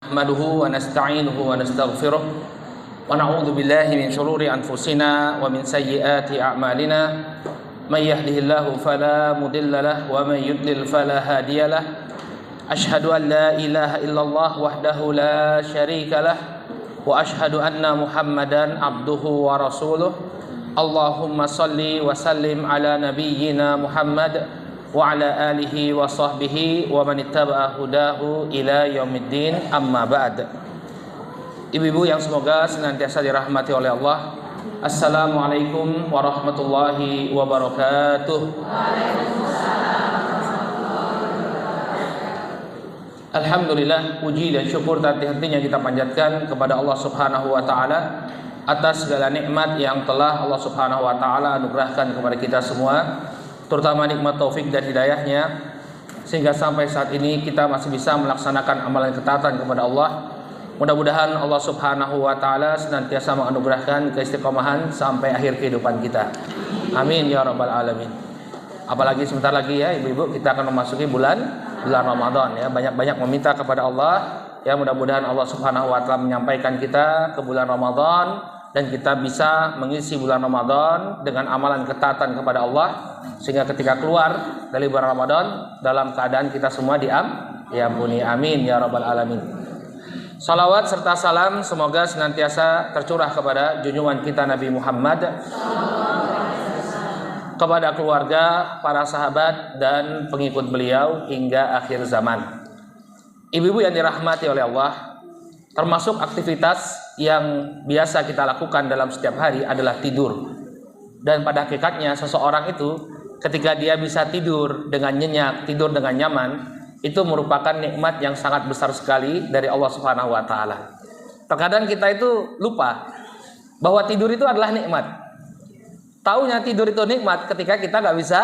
Nahmaduhu wa nasta'inuhu wa nastaghfiruh wa na'udzu billahi min shururi anfusina wa min sayyiati a'malina may yahdihillahu fala mudilla lahu wa may yudlil fala hadiya lahu asyhadu an la ilaha illallah wahdahu la syarika lahu wa asyhadu anna Muhammadan abduhu wa rasuluh. Allahumma salli wa sallim ala nabiyyina Muhammad wa ala alihi wa sahbihi wa man ittaba'a hudahu ila yaumiddin, amma ba'd. Ibu-ibu yang semoga senantiasa dirahmati oleh Allah, assalamualaikum warahmatullahi wabarakatuh. Alhamdulillah, puji dan syukur tak henti-hentinya kita panjatkan kepada Allah Subhanahu wa taala atas segala nikmat yang telah Allah Subhanahu wa taala anugerahkan kepada kita semua, terutama nikmat taufik dan hidayahnya, sehingga sampai saat ini kita masih bisa melaksanakan amalan ketaatan kepada Allah. Mudah-mudahan Allah Subhanahu wa taala senantiasa menganugerahkan keistiqomahan sampai akhir kehidupan kita. Amin ya rabbal alamin. Apalagi sebentar lagi ya ibu-ibu, kita akan memasuki bulan Ramadan ya. Banyak-banyak meminta kepada Allah ya, mudah-mudahan Allah Subhanahu wa taala menyampaikan kita ke bulan Ramadan dan kita bisa mengisi bulan Ramadan dengan amalan ketaatan kepada Allah, sehingga ketika keluar dari bulan Ramadan dalam keadaan kita semua diampuni. Amin ya rabbal alamin. Salawat serta salam semoga senantiasa tercurah kepada junjungan kita Nabi Muhammad, kepada keluarga, para sahabat dan pengikut beliau hingga akhir zaman. Ibu-ibu yang dirahmati oleh Allah, termasuk aktivitas yang biasa kita lakukan dalam setiap hari adalah tidur. Dan pada hakikatnya seseorang itu ketika dia bisa tidur dengan nyenyak, tidur dengan nyaman, itu merupakan nikmat yang sangat besar sekali dari Allah Subhanahu wa taala. Terkadang kita itu lupa bahwa tidur itu adalah nikmat. Taunya tidur itu nikmat ketika kita nggak bisa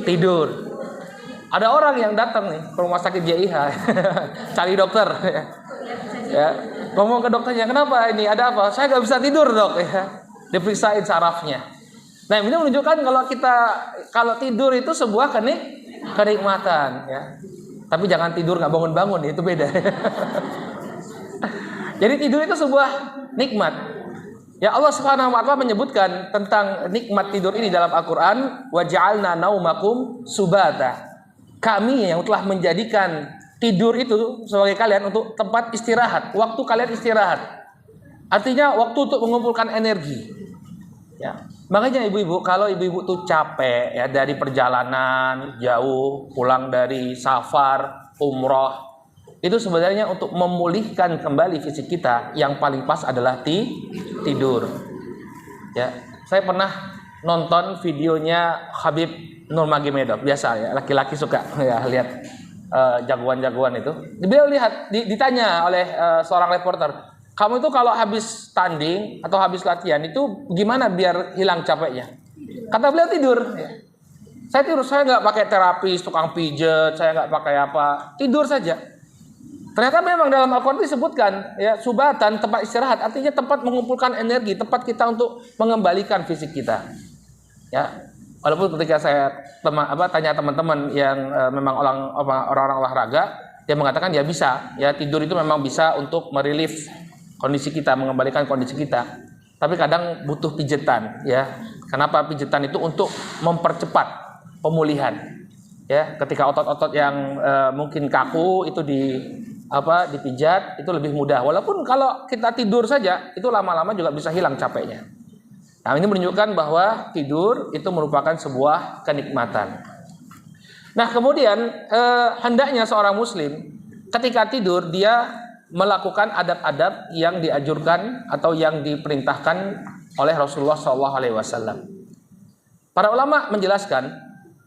tidur. Ada orang yang datang nih ke rumah sakit JIH cari dokter ya, ngomong ke dokternya, kenapa ini, ada apa? Saya nggak bisa tidur dok ya. Diperiksain sarafnya. Nah ini menunjukkan kalau tidur itu sebuah kenikmatan ya. Tapi jangan tidur nggak bangun-bangun, itu beda. Jadi tidur itu sebuah nikmat. Ya, Allah Subhanahu wa taala menyebutkan tentang nikmat tidur ini dalam Al-Qur'an, wa ja'alna naumakum subata. Kami yang telah menjadikan tidur itu sebagai kalian untuk tempat istirahat, waktu kalian istirahat. Artinya waktu untuk mengumpulkan energi. Ya. Makanya ibu-ibu, kalau ibu-ibu tuh capek ya dari perjalanan jauh, pulang dari safar, umroh, itu sebenarnya untuk memulihkan kembali fisik kita, yang paling pas adalah tidur. Ya, saya pernah nonton videonya Habib Nurmagomedov, biasa ya, laki-laki suka ya lihat jagoan-jagoan itu. Beliau ditanya oleh seorang reporter, kamu itu kalau habis tanding atau habis latihan itu gimana biar hilang capeknya? Kata beliau tidur. Ya. Saya tidur, saya nggak pakai terapis, tukang pijet, saya nggak pakai apa, tidur saja. Ternyata memang dalam Al-Quran disebutkan ya, subatan, tempat istirahat, artinya tempat mengumpulkan energi, tempat kita untuk mengembalikan fisik kita. Ya. Walaupun ketika saya tanya teman-teman yang memang orang-orang olahraga, dia mengatakan ya bisa, ya tidur itu memang bisa untuk merelief kondisi kita, mengembalikan kondisi kita. Tapi kadang butuh pijetan, ya. Kenapa pijetan itu? Untuk mempercepat pemulihan. Ya, ketika otot-otot yang mungkin kaku itu dipijat, itu lebih mudah. Walaupun kalau kita tidur saja, itu lama-lama juga bisa hilang capeknya. Nah, ini menunjukkan bahwa tidur itu merupakan sebuah kenikmatan. Nah, kemudian hendaknya seorang muslim ketika tidur dia melakukan adab-adab yang dianjurkan atau yang diperintahkan oleh Rasulullah SAW. Para ulama menjelaskan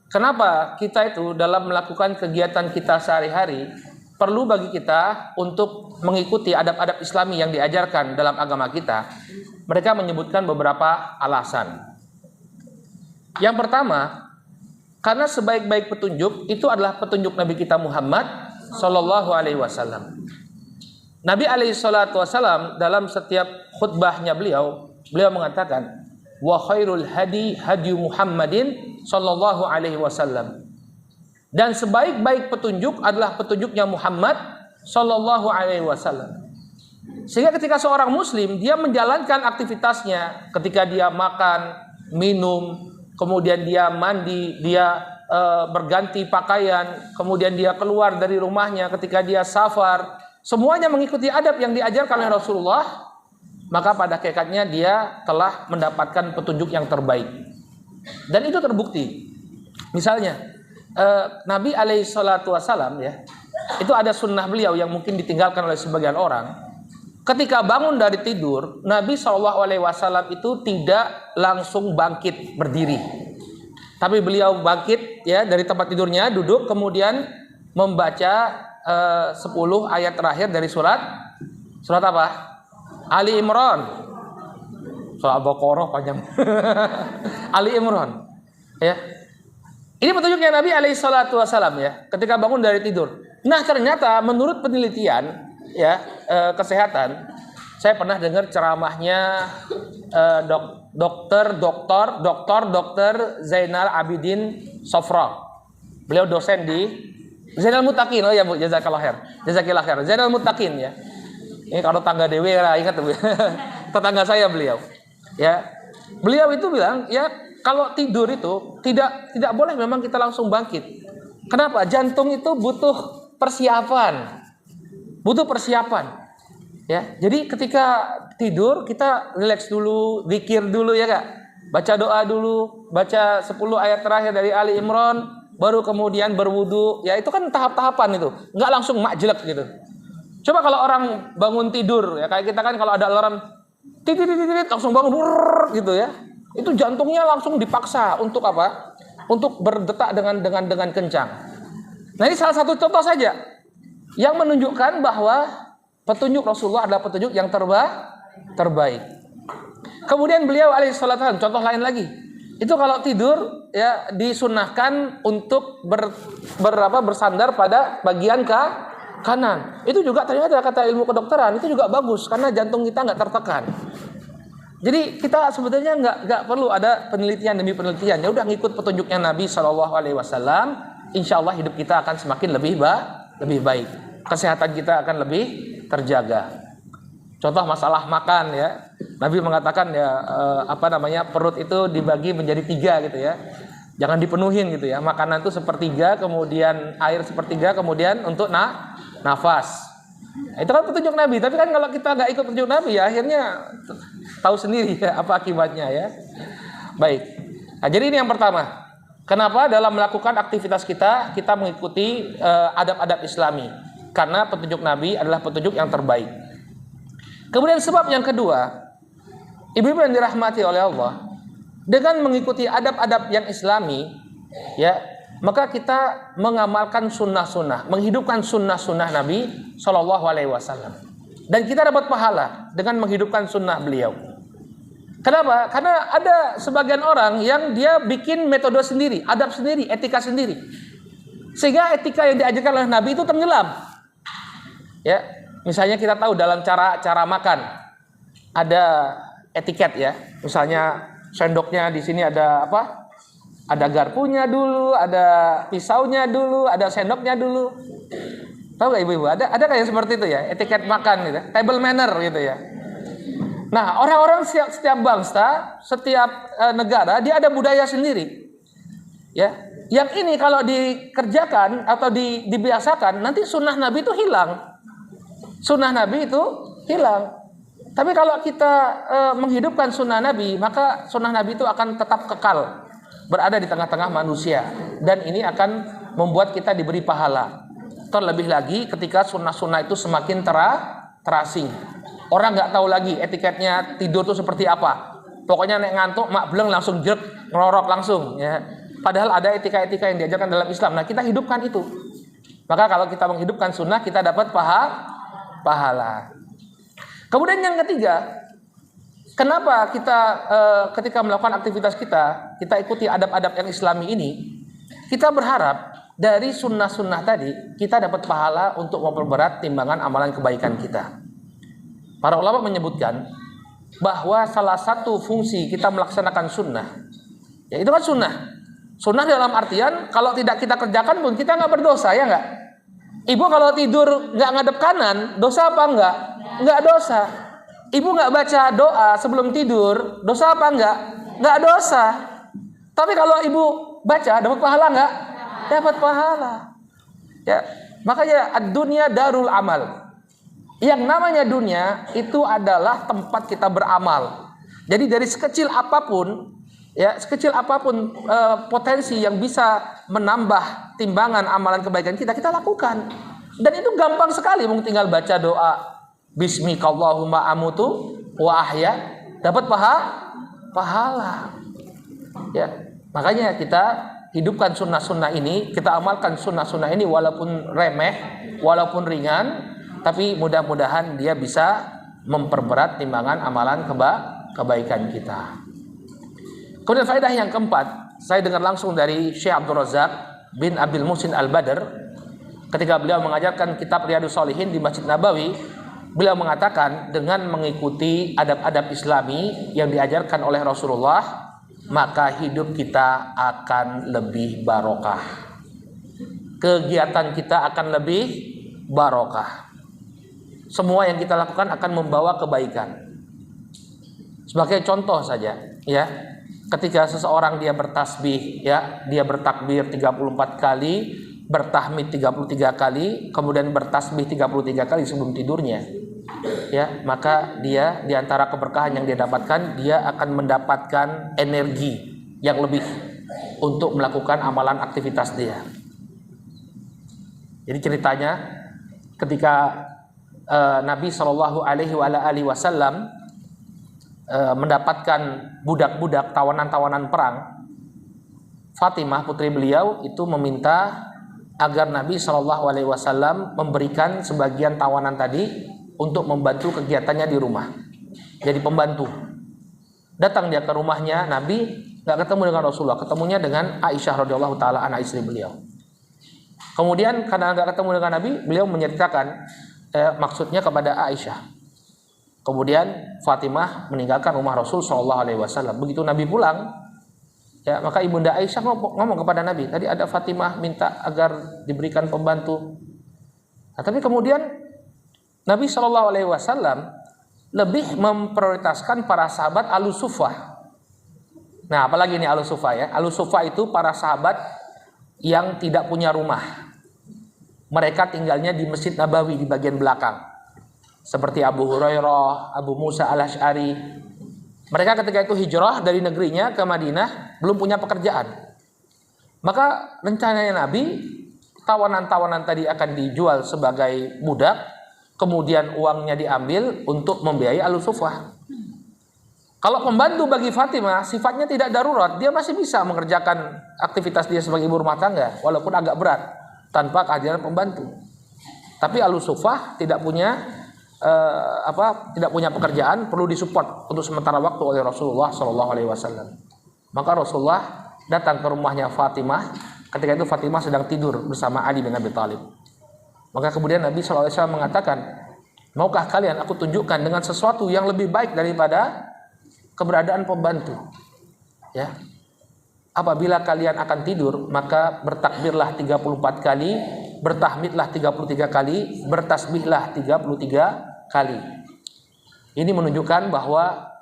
kenapa kita itu dalam melakukan kegiatan kita sehari-hari perlu bagi kita untuk mengikuti adab-adab Islami yang diajarkan dalam agama kita. Mereka menyebutkan beberapa alasan. Yang pertama, karena sebaik-baik petunjuk itu adalah petunjuk Nabi kita Muhammad Sallallahu Alaihi Wasallam. Nabi Alaihi Salatu Wasallam dalam setiap khutbahnya beliau mengatakan, wa khairul hadi hadi Muhammadin Sallallahu Alaihi Wasallam. Dan sebaik-baik petunjuk adalah petunjuknya Muhammad Sallallahu Alaihi Wasallam. Sehingga ketika seorang muslim dia menjalankan aktivitasnya, ketika dia makan, minum, kemudian dia mandi, dia berganti pakaian, kemudian dia keluar dari rumahnya, ketika dia safar, semuanya mengikuti adab yang diajarkan oleh Rasulullah, maka pada hakikatnya dia telah mendapatkan petunjuk yang terbaik. Dan itu terbukti. Misalnya Nabi alaihi salatu wasallam ya, itu ada sunnah beliau yang mungkin ditinggalkan oleh sebagian orang. Ketika bangun dari tidur, Nabi SAW itu tidak langsung bangkit berdiri, tapi beliau bangkit ya dari tempat tidurnya, duduk, kemudian membaca 10 ayat terakhir dari surat apa? Ali Imran. Surat Al-Baqarah panjang. Ali Imran. Ya. Ini petunjuknya Nabi SAW ya, ketika bangun dari tidur. Nah, ternyata menurut penelitian ya kesehatan, saya pernah dengar ceramahnya dokter Zainal Abidin Sofra. Beliau dosen di Zainal Muttaqin. Oh ya Bu, jazakallah khair. Zainal Muttaqin ya. Ini kalau tangga dewe lah, ingat Bu. Tetangga saya beliau. Ya. Beliau itu bilang, ya kalau tidur itu tidak boleh memang kita langsung bangkit. Kenapa? Jantung itu butuh persiapan. Ya, jadi ketika tidur kita rileks dulu, zikir dulu ya Kak. Baca doa dulu, baca 10 ayat terakhir dari Ali Imran, baru kemudian berwudu. Ya itu kan tahap-tahapan itu, nggak langsung makjelek gitu. Coba kalau orang bangun tidur ya, kayak kita kan kalau ada alarm titit langsung bangun gitu ya. Itu jantungnya langsung dipaksa untuk apa? Untuk berdetak dengan kencang. Nah, ini salah satu contoh saja yang menunjukkan bahwa petunjuk Rasulullah adalah petunjuk yang terbaik. Kemudian beliau alaihissalam, contoh lain lagi, itu kalau tidur ya disunnahkan untuk bersandar pada bagian kanan. Itu juga ternyata kata ilmu kedokteran itu juga bagus karena jantung kita nggak tertekan. Jadi kita sebetulnya nggak perlu ada penelitian demi penelitian. Ya udah ngikut petunjuknya Nabi SAW. Insya Allah hidup kita akan semakin lebih baik. Kesehatan kita akan lebih terjaga. Contoh masalah makan ya. Nabi mengatakan ya perut itu dibagi menjadi 3 gitu ya. Jangan dipenuhin gitu ya. Makanan itu sepertiga, kemudian air sepertiga, kemudian untuk nafas. Itu kan petunjuk Nabi. Tapi kan kalau kita nggak ikut petunjuk Nabi ya akhirnya tahu sendiri ya apa akibatnya ya. Baik. Nah, jadi ini yang pertama. Kenapa dalam melakukan aktivitas kita mengikuti adab-adab Islami? Karena petunjuk Nabi adalah petunjuk yang terbaik. Kemudian sebab yang kedua, ibu-ibu yang dirahmati oleh Allah, dengan mengikuti adab-adab yang Islami, ya, maka kita mengamalkan sunnah-sunnah, menghidupkan sunnah-sunnah Nabi Shallallahu Alaihi Wasallam, dan kita dapat pahala dengan menghidupkan sunnah beliau. Kenapa? Karena ada sebagian orang yang dia bikin metode sendiri, adab sendiri, etika sendiri, sehingga etika yang diajarkan oleh Nabi itu tenggelam. Ya, misalnya kita tahu dalam cara makan ada etiket ya. Misalnya sendoknya di sini ada apa? Ada garpunya dulu, ada pisaunya dulu, ada sendoknya dulu. Tahu nggak ibu-ibu? Ada kayak seperti itu ya, etiket makan gitu, table manner gitu ya. Nah, orang-orang setiap bangsa, setiap negara dia ada budaya sendiri. Ya, yang ini kalau dikerjakan atau dibiasakan, nanti sunnah Nabi itu hilang. Sunnah Nabi itu hilang. Tapi kalau kita menghidupkan sunnah Nabi, maka sunnah Nabi itu akan tetap kekal berada di tengah-tengah manusia, dan ini akan membuat kita diberi pahala. Terlebih lagi ketika sunnah-sunnah itu semakin terasing. Orang nggak tahu lagi etiketnya tidur itu seperti apa. Pokoknya nek ngantuk, mak beleng langsung jerk, ngerorok langsung. Ya. Padahal ada etika-etika yang diajarkan dalam Islam. Nah, kita hidupkan itu. Maka kalau kita menghidupkan sunnah, kita dapat pahala. Kemudian yang ketiga, kenapa kita ketika melakukan aktivitas kita ikuti adab-adab yang Islami ini, kita berharap dari sunnah-sunnah tadi kita dapat pahala untuk memperberat timbangan amalan kebaikan kita. Para ulama menyebutkan bahwa salah satu fungsi kita melaksanakan sunnah, ya itu kan sunnah. Sunnah dalam artian kalau tidak kita kerjakan pun kita nggak berdosa, ya nggak? Ibu kalau tidur nggak ngadep kanan, dosa apa enggak? Nggak dosa. Ibu nggak baca doa sebelum tidur, dosa apa enggak? Nggak dosa. Tapi kalau ibu baca, dapat pahala nggak? Dapat pahala. Ya, makanya ad-dunya darul amal. Yang namanya dunia itu adalah tempat kita beramal. Jadi dari sekecil apapun, ya sekecil apapun potensi yang bisa menambah timbangan amalan kebaikan kita, kita lakukan. Dan itu gampang sekali, mungkin tinggal baca doa Bismikallahumma amutu wa ahya, dapat pahala. Ya, makanya kita hidupkan sunnah-sunnah ini, kita amalkan sunnah-sunnah ini walaupun remeh, walaupun ringan, tapi mudah-mudahan dia bisa memperberat timbangan amalan kebaikan kita. Kemudian faedah yang keempat, saya dengar langsung dari Syekh Abdul Razak bin Abil Muhsin Al-Badr ketika beliau mengajarkan kitab Riyadhus Shalihin di Masjid Nabawi. Beliau mengatakan dengan mengikuti adab-adab Islami yang diajarkan oleh Rasulullah, maka hidup kita akan lebih barokah. Kegiatan kita akan lebih barokah. Semua yang kita lakukan akan membawa kebaikan. Sebagai contoh saja, ya, ketika seseorang dia bertasbih, ya, dia bertakbir 34 kali, bertahmid 33 kali, kemudian bertasbih 33 kali sebelum tidurnya, ya, maka dia di antara keberkahan yang dia dapatkan, dia akan mendapatkan energi yang lebih untuk melakukan amalan aktivitas dia. Jadi ceritanya ketika Nabi Shallallahu Alaihi Wasallam mendapatkan budak-budak tawanan-tawanan perang, Fatimah putri beliau itu meminta agar Nabi Shallallahu Alaihi Wasallam memberikan sebagian tawanan tadi untuk membantu kegiatannya di rumah. Jadi pembantu. Datang dia ke rumahnya Nabi, nggak ketemu dengan Rasulullah, ketemunya dengan Aisyah radhiyallahu taala anha, istri beliau. Kemudian karena nggak ketemu dengan Nabi, beliau menceritakan maksudnya kepada Aisyah. Kemudian Fatimah meninggalkan rumah Rasul Shallallahu Alaihi Wasallam. Begitu Nabi pulang, ya, maka ibunda Aisyah ngomong kepada Nabi, tadi ada Fatimah minta agar diberikan pembantu. Nah, tapi kemudian Nabi Shallallahu Alaihi Wasallam lebih memprioritaskan para sahabat Ahlus Suffah. Nah, apalagi ini Ahlus Suffah, ya. Ahlus Suffah itu para sahabat yang tidak punya rumah. Mereka tinggalnya di Masjid Nabawi di bagian belakang. Seperti Abu Hurairah, Abu Musa Al-Asy'ari. Mereka ketika itu hijrah dari negerinya ke Madinah, belum punya pekerjaan. Maka rencananya Nabi, tawanan-tawanan tadi akan dijual sebagai budak, kemudian uangnya diambil untuk membiayai Ahlus Suffah. Kalau pembantu bagi Fatimah sifatnya tidak darurat, dia masih bisa mengerjakan aktivitas dia sebagai ibu rumah tangga walaupun agak berat tanpa kehadiran pembantu. Tapi Ahlus Suffah tidak punya pekerjaan, perlu disupport untuk sementara waktu oleh Rasulullah Shallallahu Alaihi Wasallam. Maka Rasulullah datang ke rumahnya Fatimah. Ketika itu Fatimah sedang tidur bersama Ali bin Abi Thalib. Maka kemudian Nabi Shallallahu Alaihi Wasallam mengatakan, maukah kalian aku tunjukkan dengan sesuatu yang lebih baik daripada keberadaan pembantu? Ya, apabila kalian akan tidur, maka bertakbirlah 34 kali, bertahmidlah 33 kali, bertasbihlah 33 kali. Ini menunjukkan bahwa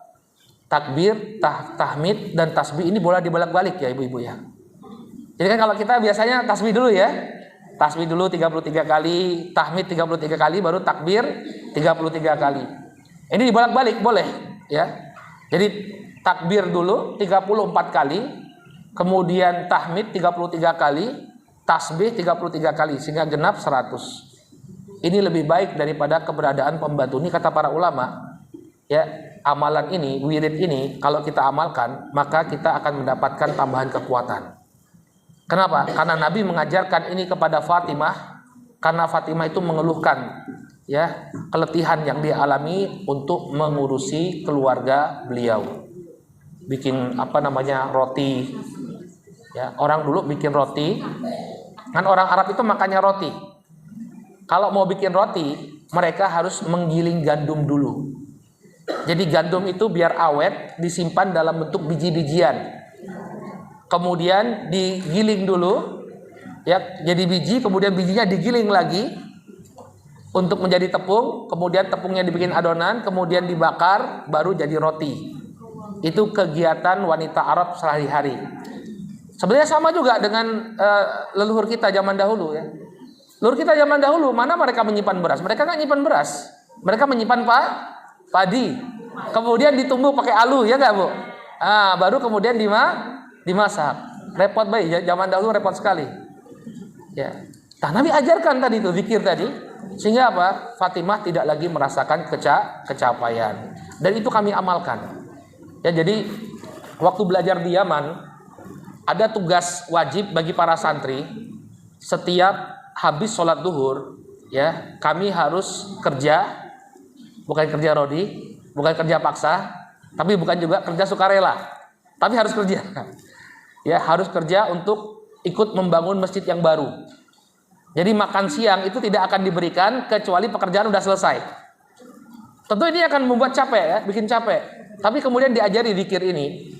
takbir, tahmid dan tasbih ini boleh dibolak-balik, ya ibu-ibu, ya. Jadi kan kalau kita biasanya tasbih dulu, ya. Tasbih dulu 33 kali, tahmid 33 kali, baru takbir 33 kali. Ini dibolak-balik boleh, ya. Jadi takbir dulu 34 kali, kemudian tahmid 33 kali, tasbih 33 kali, sehingga genap 100. Ini lebih baik daripada keberadaan pembantu. Ini kata para ulama, ya, amalan ini, wirid ini, kalau kita amalkan, maka kita akan mendapatkan tambahan kekuatan. Kenapa? Karena Nabi mengajarkan ini kepada Fatimah, karena Fatimah itu mengeluhkan, ya, keletihan yang dia alami untuk mengurusi keluarga beliau. Bikin roti. Ya, orang dulu bikin roti. Kan orang Arab itu makannya roti. Kalau mau bikin roti, mereka harus menggiling gandum dulu. Jadi gandum itu biar awet, disimpan dalam bentuk biji-bijian. Kemudian digiling dulu, ya jadi biji, kemudian bijinya digiling lagi untuk menjadi tepung, kemudian tepungnya dibikin adonan, kemudian dibakar, baru jadi roti. Itu kegiatan wanita Arab sehari-hari. Sebenarnya sama juga dengan leluhur kita zaman dahulu ya. Leluhur kita zaman dahulu, mana mereka menyimpan beras? Mereka nggak nyimpan beras, mereka menyimpan padi. Kemudian ditumbuk pakai alu, ya nggak Bu? Baru kemudian dimasak. Repot baik, zaman dahulu repot sekali. Ya. Nah, Nabi ajarkan tadi itu zikir tadi, sehingga apa? Fatimah tidak lagi merasakan kecapaian. Dan itu kami amalkan. Ya, jadi waktu belajar di Yaman ada tugas wajib bagi para santri. Setiap habis sholat duhur, ya kami harus kerja, bukan kerja rodi, bukan kerja paksa, tapi bukan juga kerja sukarela, tapi harus kerja. Ya, harus kerja untuk ikut membangun masjid yang baru. Jadi makan siang itu tidak akan diberikan kecuali pekerjaan udah selesai. Tentu ini akan membuat capek ya, bikin capek. Tapi kemudian diajari zikir ini.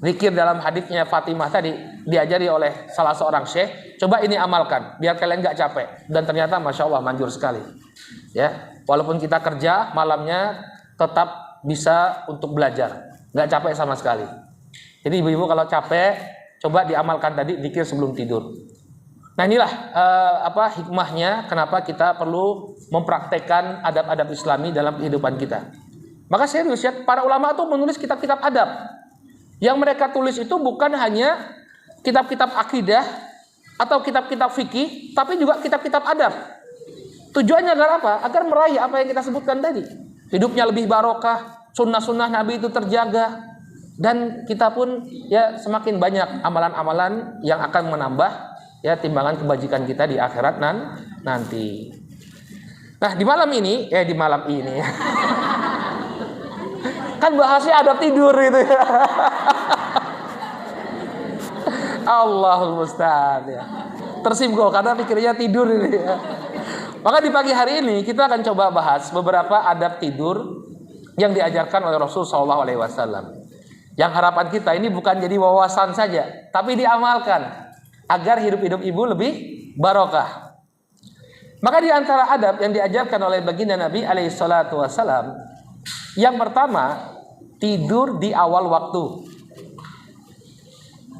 Zikir dalam hadisnya Fatimah tadi diajari oleh salah seorang syekh. Coba ini amalkan biar kalian gak capek. Dan ternyata Masya Allah manjur sekali. Ya, walaupun kita kerja malamnya tetap bisa untuk belajar, gak capek sama sekali. Jadi ibu-ibu kalau capek coba diamalkan tadi zikir sebelum tidur. Nah inilah hikmahnya kenapa kita perlu mempraktekkan adab-adab Islami dalam kehidupan kita. Maka serius ya, para ulama itu menulis kitab-kitab adab. Yang mereka tulis itu bukan hanya kitab-kitab akidah atau kitab-kitab fikih, tapi juga kitab-kitab adab. Tujuannya agar apa? Agar meraih apa yang kita sebutkan tadi. Hidupnya lebih barokah, sunnah-sunnah Nabi itu terjaga, dan kita pun ya semakin banyak amalan-amalan yang akan menambah ya timbangan kebajikan kita di akhirat nanti. Nah di malam ini kan bahasnya adab tidur gitu ya. Allahul musta'an ya. Tersinggung karena pikirnya tidur ini ya. Maka di pagi hari ini kita akan coba bahas beberapa adab tidur yang diajarkan oleh Rasul SAW. Yang harapan kita ini bukan jadi wawasan saja, tapi diamalkan agar hidup-hidup ibu lebih barokah. Maka di antara adab yang diajarkan oleh baginda Nabi SAW, yang pertama, tidur di awal waktu.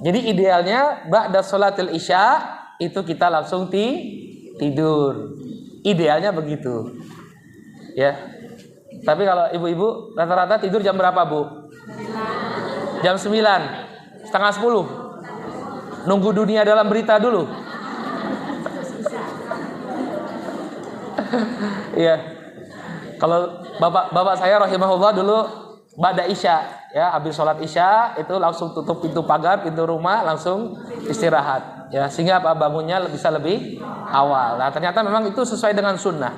Jadi idealnya ba'da sholatil isya itu kita langsung tidur. Idealnya begitu. Ya. Tapi kalau ibu-ibu rata-rata tidur jam berapa, Bu? Jam 9, setengah 10. Nunggu dunia dalam berita dulu. Iya. Kalau bapak saya rahimahullah dulu ba'da isya, ya habis sholat isya itu langsung tutup pintu pagar, pintu rumah, langsung istirahat, ya sehingga bangunnya bisa lebih awal. Nah ternyata memang itu sesuai dengan sunnah.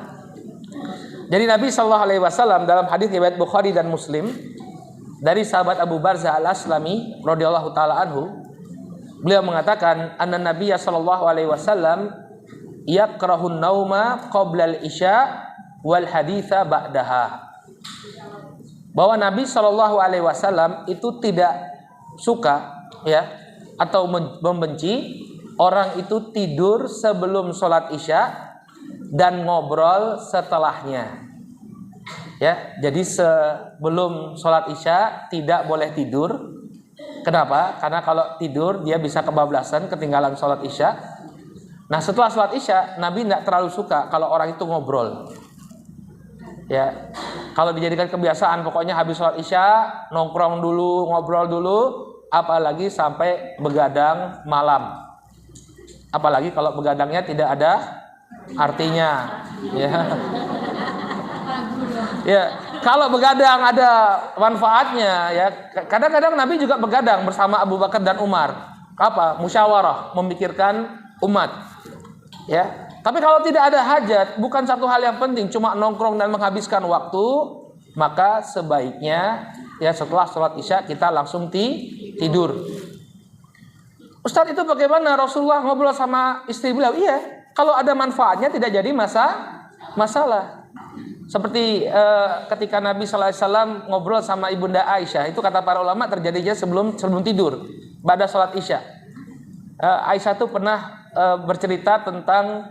Jadi Nabi SAW dalam hadis riwayat Bukhari dan Muslim dari sahabat Abu Barzah al-Aslami radhiyallahu taala anhu, beliau mengatakan anna Nabiya SAW yakrahun nauma qabla al-isya wal haditha ba'daha. Bahwa Nabi SAW itu tidak suka ya atau membenci orang itu tidur sebelum sholat isya dan ngobrol setelahnya. Ya, jadi sebelum sholat isya tidak boleh tidur. Kenapa? Karena kalau tidur dia bisa kebablasan, ketinggalan sholat isya. Nah setelah sholat isya Nabi tidak terlalu suka kalau orang itu ngobrol. Ya, kalau dijadikan kebiasaan pokoknya habis sholat isya nongkrong dulu, ngobrol dulu, apalagi sampai begadang malam. Apalagi kalau begadangnya tidak ada artinya. Ya. Ya, kalau begadang ada manfaatnya ya. Kadang-kadang Nabi juga begadang bersama Abu Bakar dan Umar. Apa? Musyawarah, memikirkan umat. Ya. Tapi kalau tidak ada hajat, bukan satu hal yang penting, cuma nongkrong dan menghabiskan waktu, maka sebaiknya ya setelah sholat isya kita langsung tidur. Ustadz itu bagaimana Rasulullah ngobrol sama istri beliau? Iya, kalau ada manfaatnya tidak jadi masalah. Seperti ketika Nabi SAW ngobrol sama ibunda Aisyah, itu kata para ulama terjadinya sebelum tidur, pada sholat isya. Aisyah itu pernah bercerita tentang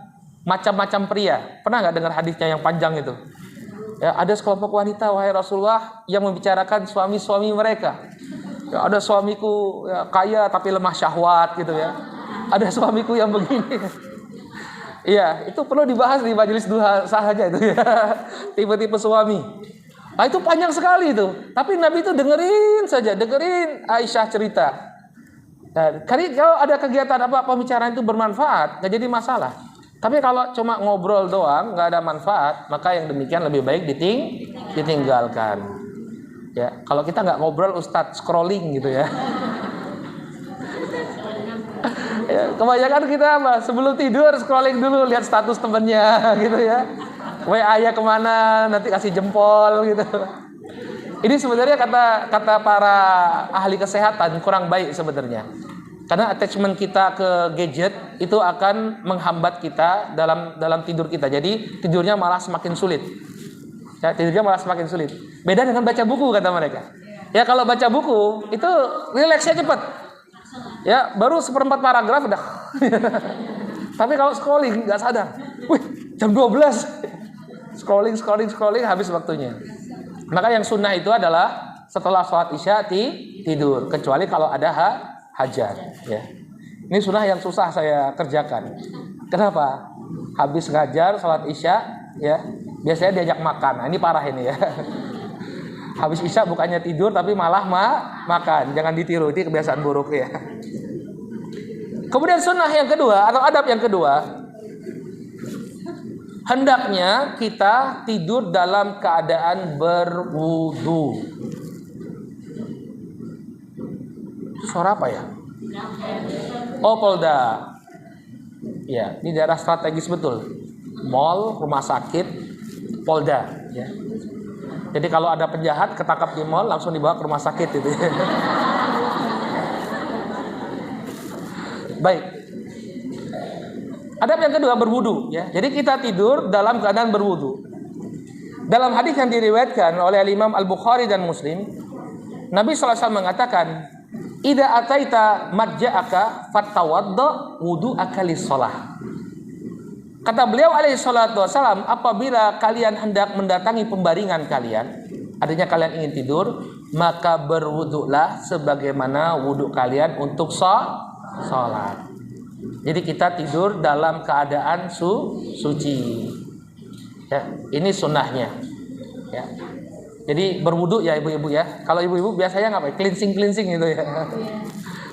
macam-macam pria. Pernah nggak dengar hadisnya yang panjang itu? Ya, ada sekelompok wanita, wahai Rasulullah, yang membicarakan suami-suami mereka. Ya, ada suamiku ya, kaya tapi lemah syahwat gitu ya. Ada suamiku yang begini. Iya, itu perlu dibahas di majelis duha sahaja itu ya. Tipe-tipe suami. Nah, itu panjang sekali itu. Tapi Nabi itu dengerin saja, dengerin Aisyah cerita. Nah, kalau ada kegiatan apa pembicaraan itu bermanfaat, nggak jadi masalah. Tapi kalau cuma ngobrol doang, nggak ada manfaat, maka yang demikian lebih baik ditinggalkan. Ya, kalau kita nggak ngobrol, Ustadz scrolling gitu ya. Ya, kebanyakan kita apa? Sebelum tidur scrolling dulu, lihat status temennya gitu ya. WA-nya kemana, nanti kasih jempol gitu. Ini sebenarnya kata para ahli kesehatan kurang baik sebenarnya. Karena attachment kita ke gadget itu akan menghambat kita dalam tidur kita. Jadi tidurnya malah semakin sulit. Ya, tidurnya malah semakin sulit. Beda dengan baca buku kata mereka. Ya kalau baca buku itu rileksnya cepat. Ya baru 1/4 paragraf udah. Tapi kalau scrolling nggak sadar. Wih jam 12. Scrolling habis waktunya. Maka yang sunnah itu adalah setelah sholat isya tidur, kecuali kalau ada hajat ya. Ini sunnah yang susah saya kerjakan. Kenapa? Habis ngajar sholat isya ya, biasanya diajak makan. Nah, ini parah ini ya. Habis isya bukannya tidur tapi malah makan. Jangan ditiru, ini kebiasaan buruk ya. Kemudian sunnah yang kedua atau adab yang kedua, hendaknya kita tidur dalam keadaan berwudu. Suara apa ya? Oh, Polda. Ya, ini daerah strategis betul. Mall, rumah sakit, Polda. Ya. Jadi kalau ada penjahat ketangkap di mall, langsung dibawa ke rumah sakit itu. Baik. Adab yang kedua berwudu ya. Jadi kita tidur dalam keadaan berwudu. Dalam hadis yang diriwayatkan oleh Imam Al-Bukhari dan Muslim, Nabi SAW mengatakan, "Idza ataita madja'aka fatawadda wudu'aka lis-shalah." Kata beliau alaihi salatu wasalam, apabila kalian hendak mendatangi pembaringan kalian, artinya kalian ingin tidur, maka berwudulah sebagaimana wudu kalian untuk salat. Jadi kita tidur dalam keadaan suci. Ya, ini sunnahnya. Ya. Jadi berwudu ya ibu-ibu ya. Kalau ibu-ibu biasanya ngapain? Cleansing gitu ya.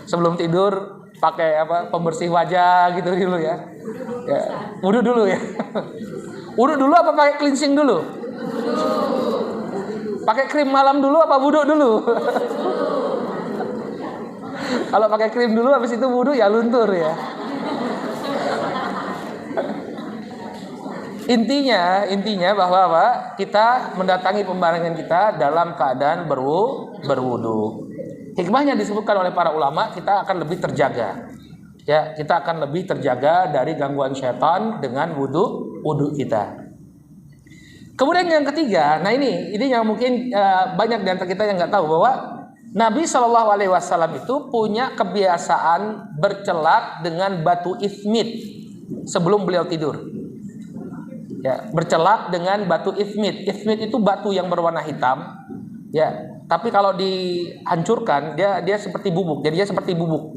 Sebelum tidur pakai apa? Pembersih wajah gitu dulu ya. Ya, wudu dulu ya. Wudu dulu apa pakai cleansing dulu? Pakai krim malam dulu apa wudu dulu? Kalau pakai krim dulu habis itu wudu ya luntur ya. Intinya bahwa apa? Kita mendatangi pembaringan kita dalam keadaan berwudu. Hikmahnya disebutkan oleh para ulama, kita akan lebih terjaga. Ya, kita akan lebih terjaga dari gangguan syaitan dengan wudu kita. Kemudian yang ketiga, nah ini yang mungkin banyak di antara kita yang nggak tahu bahwa Nabi Shallallahu Alaihi Wasallam itu punya kebiasaan bercelak dengan batu ismit sebelum beliau tidur. Ya, bercelak dengan batu ismit. Ismit itu batu yang berwarna hitam. Ya, tapi kalau dihancurkan dia seperti bubuk. Jadi dia seperti bubuk.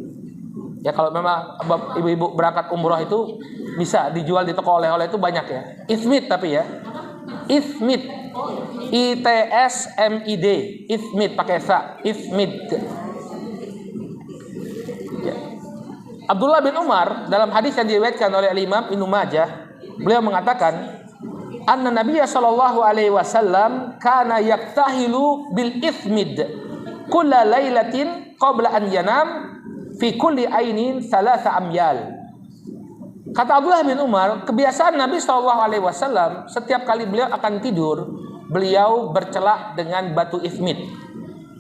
Ya, kalau memang ibu-ibu berangkat umroh itu bisa dijual di toko oleh-oleh itu banyak ya. Ismit tapi ya. Ismit. ITSMID. Ismit pakai sa. Ismit. Ya. Abdullah bin Umar dalam hadis yang diriwayatkan oleh Imam Ibnu Majah, beliau mengatakan, anna Nabiyya sallallahu alaihi wasallam kana yaktahilu bil ithmid kulla lailatin qabla an yanam fi kulli ainin thalatha amyal. Kata Abdullah bin Umar, kebiasaan Nabi sallallahu alaihi wasallam setiap kali beliau akan tidur, beliau bercelak dengan batu ithmid.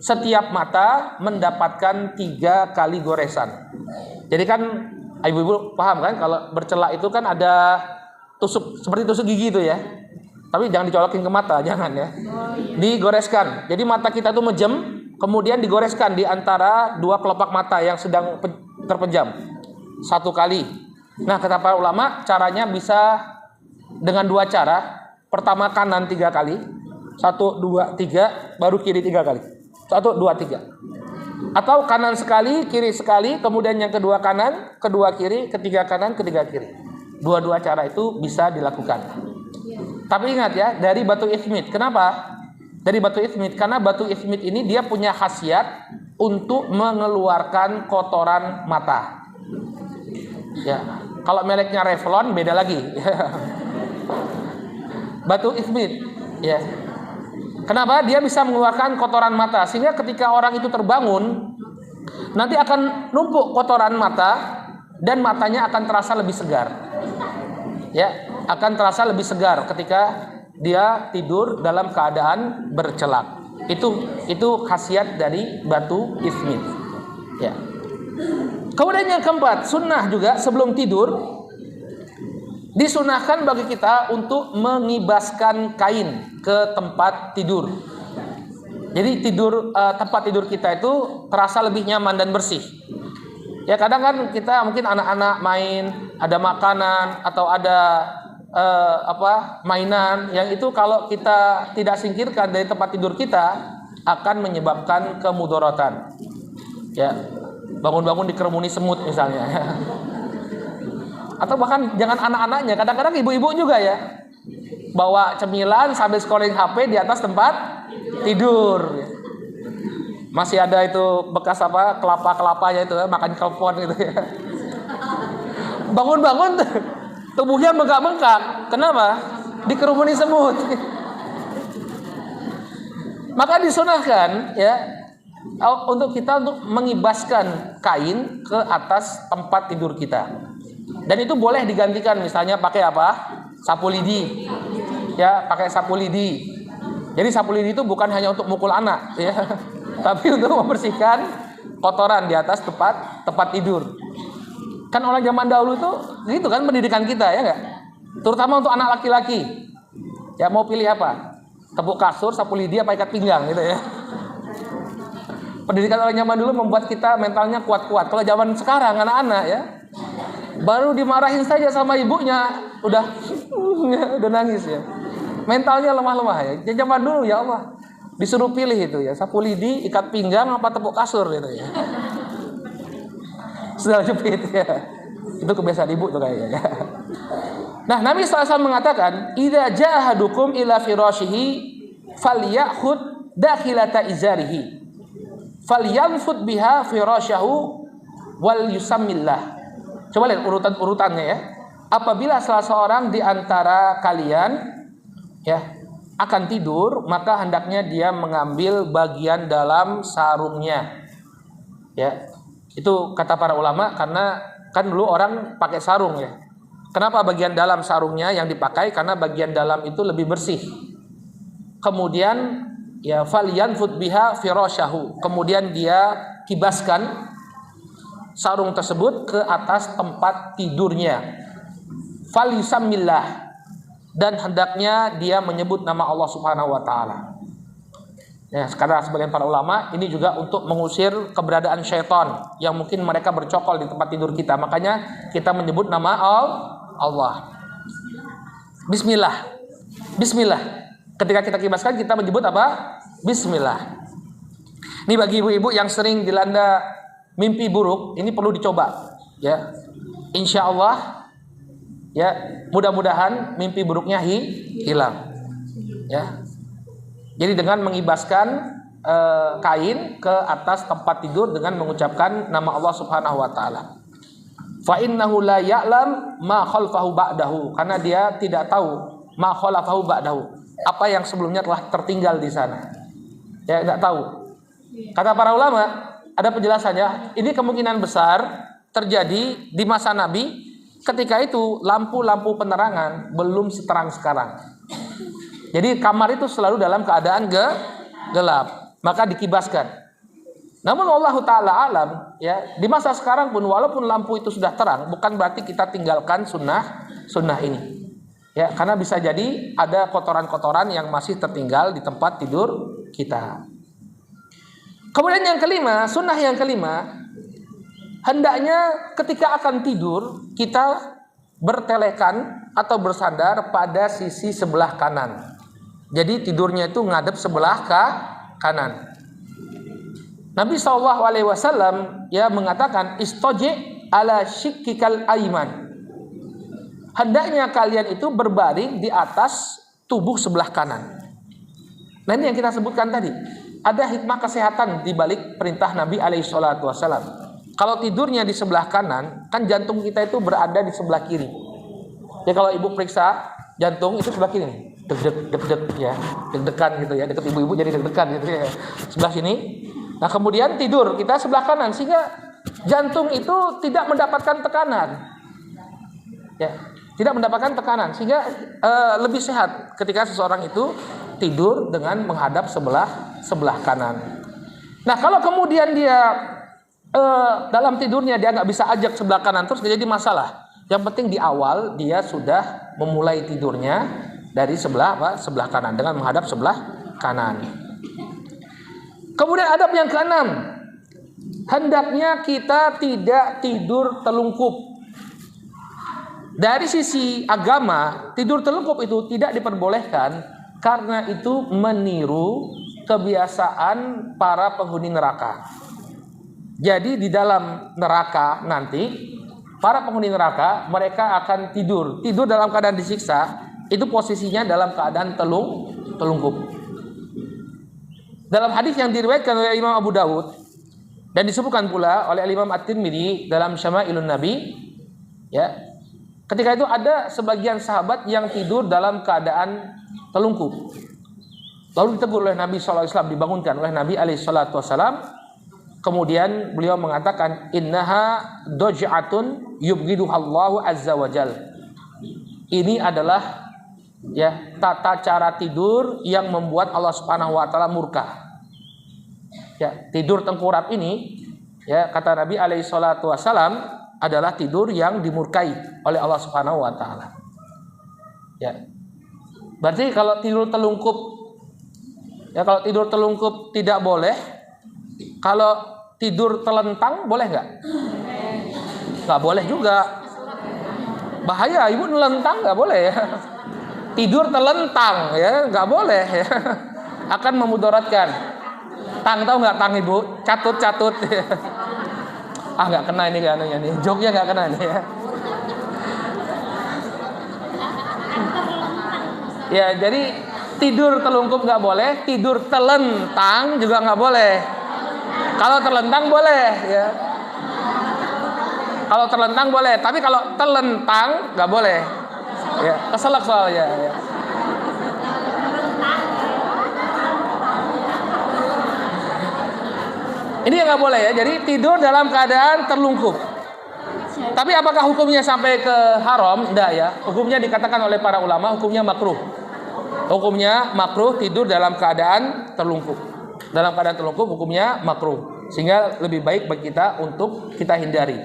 Setiap mata mendapatkan 3 kali goresan. Jadi kan ibu-ibu paham kan kalau bercelak itu kan ada tusuk seperti tusuk gigi itu ya. Tapi jangan dicolokin ke mata, jangan ya. Digoreskan. Jadi mata kita tuh mejem, kemudian digoreskan di antara 2 kelopak mata yang sedang terpejam. 1 kali. Nah, kata para ulama, caranya bisa dengan dua cara. Pertama kanan 3 kali, 1, 2, 3, baru kiri 3 kali, 1, 2, 3. Atau kanan sekali, kiri sekali, kemudian yang kedua kanan, kedua kiri, ketiga kanan, ketiga kiri. Dua-dua cara itu bisa dilakukan. Tapi ingat ya, dari batu ismit. Kenapa? Dari batu ismit, karena batu ismit ini dia punya khasiat untuk mengeluarkan kotoran mata. Ya, kalau mereknya Revlon beda lagi. Batu ismit, ya. Kenapa? Dia bisa mengeluarkan kotoran mata, sehingga ketika orang itu terbangun, nanti akan numpuk kotoran mata dan matanya akan terasa lebih segar. Ya, akan terasa lebih segar ketika dia tidur dalam keadaan bercelak. Itu khasiat dari batu ismit. Ya. Kemudian yang keempat, sunnah juga sebelum tidur disunahkan bagi kita untuk mengibaskan kain ke tempat tidur. Jadi tempat tidur kita itu terasa lebih nyaman dan bersih. Ya, kadang kan kita mungkin anak-anak main, ada makanan atau ada mainan yang itu kalau kita tidak singkirkan dari tempat tidur kita akan menyebabkan kemudorotan. Ya, bangun-bangun dikerumuni semut misalnya. Atau bahkan jangan anak-anaknya, kadang-kadang ibu-ibu juga ya, bawa cemilan sambil scrolling HP di atas tempat tidur. Masih ada itu bekas kelapa-kelapanya itu, makan kelpon gitu ya. Bangun-bangun tubuhnya bengkak-bengkak. Kenapa? Dikerumuni semut. Maka disunahkan ya untuk kita untuk mengibaskan kain ke atas tempat tidur kita. Dan itu boleh digantikan misalnya pakai apa? Sapu lidi. Ya, pakai sapu lidi. Jadi sapu lidi itu bukan hanya untuk mukul anak ya, tapi untuk membersihkan kotoran di atas tempat tidur. Kan orang zaman dahulu itu gitu kan pendidikan kita ya enggak? Terutama untuk anak laki-laki. Ya mau pilih apa? Tepuk kasur, sapu lidi apa ikat pinggang gitu ya. Pendidikan orang zaman dulu membuat kita mentalnya kuat-kuat. Kalau zaman sekarang anak-anak ya baru dimarahin saja sama ibunya udah nangis ya. Mentalnya lemah-lemah ya. Zaman dulu ya Allah disuruh pilih itu ya, sapu lidi, ikat pinggang apa tepuk kasur gitu ya. Sudah jepit ya. Itu kebiasaan ibu tuh kayaknya ya. Nah, Nabi SAW mengatakan, "Idza jahadukum ila firashihi falyakhud dakhilata izarihi. Falyanfud biha firashahu wal yusammillah." Coba lihat urutannya ya. Apabila salah seorang di antara kalian ya akan tidur, maka hendaknya dia mengambil bagian dalam sarungnya. Ya. Itu kata para ulama karena kan dulu orang pakai sarung ya. Kenapa bagian dalam sarungnya yang dipakai? Karena bagian dalam itu lebih bersih. Kemudian ya falyanfud biha firashahu. Kemudian dia kibaskan sarung tersebut ke atas tempat tidurnya. Falyusammillah, dan hendaknya dia menyebut nama Allah Subhanahu wa taala. Ya, sekarang sebagian para ulama ini juga untuk mengusir keberadaan syaitan yang mungkin mereka bercokol di tempat tidur kita. Makanya kita menyebut nama Allah. Bismillah. Bismillah. Ketika kita kibaskan kita menyebut apa? Bismillah. Ini bagi ibu-ibu yang sering dilanda mimpi buruk, ini perlu dicoba ya. Insya Allah ya, mudah-mudahan mimpi buruknya hilang ya. Jadi dengan mengibaskan kain ke atas tempat tidur dengan mengucapkan nama Allah Subhanahu wa taala. Fa innahu la ya'lam ma khalfahu ba'dahu, karena dia tidak tahu ma khalfahu ba'dahu, apa yang sebelumnya telah tertinggal di sana. Ya, enggak tahu. Kata para ulama, ada penjelasannya. Ini kemungkinan besar terjadi di masa Nabi. Ketika itu lampu-lampu penerangan belum seterang sekarang. Jadi kamar itu selalu dalam keadaan gelap, maka dikibaskan. Namun Allah Ta'ala alam ya, di masa sekarang pun walaupun lampu itu sudah terang, bukan berarti kita tinggalkan sunnah ini. Ya, karena bisa jadi ada kotoran-kotoran yang masih tertinggal di tempat tidur kita. Kemudian yang kelima, sunnah yang kelima, hendaknya ketika akan tidur kita bertelekan atau bersandar pada sisi sebelah kanan. Jadi tidurnya itu ngadep sebelah kanan. Nabi SAW ya mengatakan istoji ala shikkikal aiman. Hendaknya kalian itu berbaring di atas tubuh sebelah kanan. Nah ini yang kita sebutkan tadi. Ada hikmah kesehatan di balik perintah Nabi SAW. Kalau tidurnya di sebelah kanan, kan jantung kita itu berada di sebelah kiri. Ya kalau ibu periksa jantung itu sebelah kiri nih. Deg-deg ya, deg-degan gitu ya. Deket ibu-ibu jadi deg-degan gitu ya. Sebelah sini. Nah kemudian tidur kita sebelah kanan sehingga jantung itu tidak mendapatkan tekanan. Ya, tidak mendapatkan tekanan sehingga lebih sehat ketika seseorang itu tidur dengan menghadap sebelah kanan. Nah kalau kemudian dia dalam tidurnya dia nggak bisa ajak sebelah kanan terus jadi masalah. Yang penting di awal dia sudah memulai tidurnya dari sebelah kanan dengan menghadap sebelah kanan. Kemudian adab yang keenam, hendaknya kita tidak tidur telungkup. Dari sisi agama, tidur telungkup itu tidak diperbolehkan karena itu meniru kebiasaan para penghuni neraka. Jadi di dalam neraka nanti, para penghuni neraka mereka akan tidur dalam keadaan disiksa, itu posisinya dalam keadaan telungkup. Dalam hadis yang diriwayatkan oleh Imam Abu Dawud dan disebutkan pula oleh Imam At-Tirmidzi dalam Syama'ilun Nabi, ya. Ketika itu ada sebagian sahabat yang tidur dalam keadaan telungkup. Lalu ditegur oleh Nabi SAW, dibangunkan oleh Nabi SAW. Kemudian beliau mengatakan, innaha doj'atun yubghiduhallahu azza wajal. Ini adalah ya tata cara tidur yang membuat Allah Subhanahu wa taala murka. Ya, tidur tengkurap ini ya kata Nabi SAW adalah tidur yang dimurkai oleh Allah Subhanahu wa taala. Ya. Berarti kalau tidur telungkup tidak boleh. Kalau tidur telentang boleh nggak? Nggak boleh juga. Bahaya, ibu telentang nggak boleh ya. Tidur telentang ya nggak boleh ya. Akan memudaratkan. Tang tahu nggak tang ibu? Catut. Nggak kena ini kan nih, joknya nggak kena nih ya. Ya jadi tidur telungkup nggak boleh, tidur telentang juga nggak boleh. Kalau terlentang boleh ya. Kalau terlentang boleh, tapi kalau telentang nggak boleh. Ya, keselak soalnya. Ya. Ini yang nggak boleh ya. Jadi tidur dalam keadaan terlungkup. Tapi apakah hukumnya sampai ke haram? Tidak ya. Hukumnya dikatakan oleh para ulama, hukumnya makruh. Hukumnya makruh tidur dalam keadaan terlungkup. Dalam keadaan terlungkup hukumnya makruh. Sehingga lebih baik bagi kita untuk kita hindari.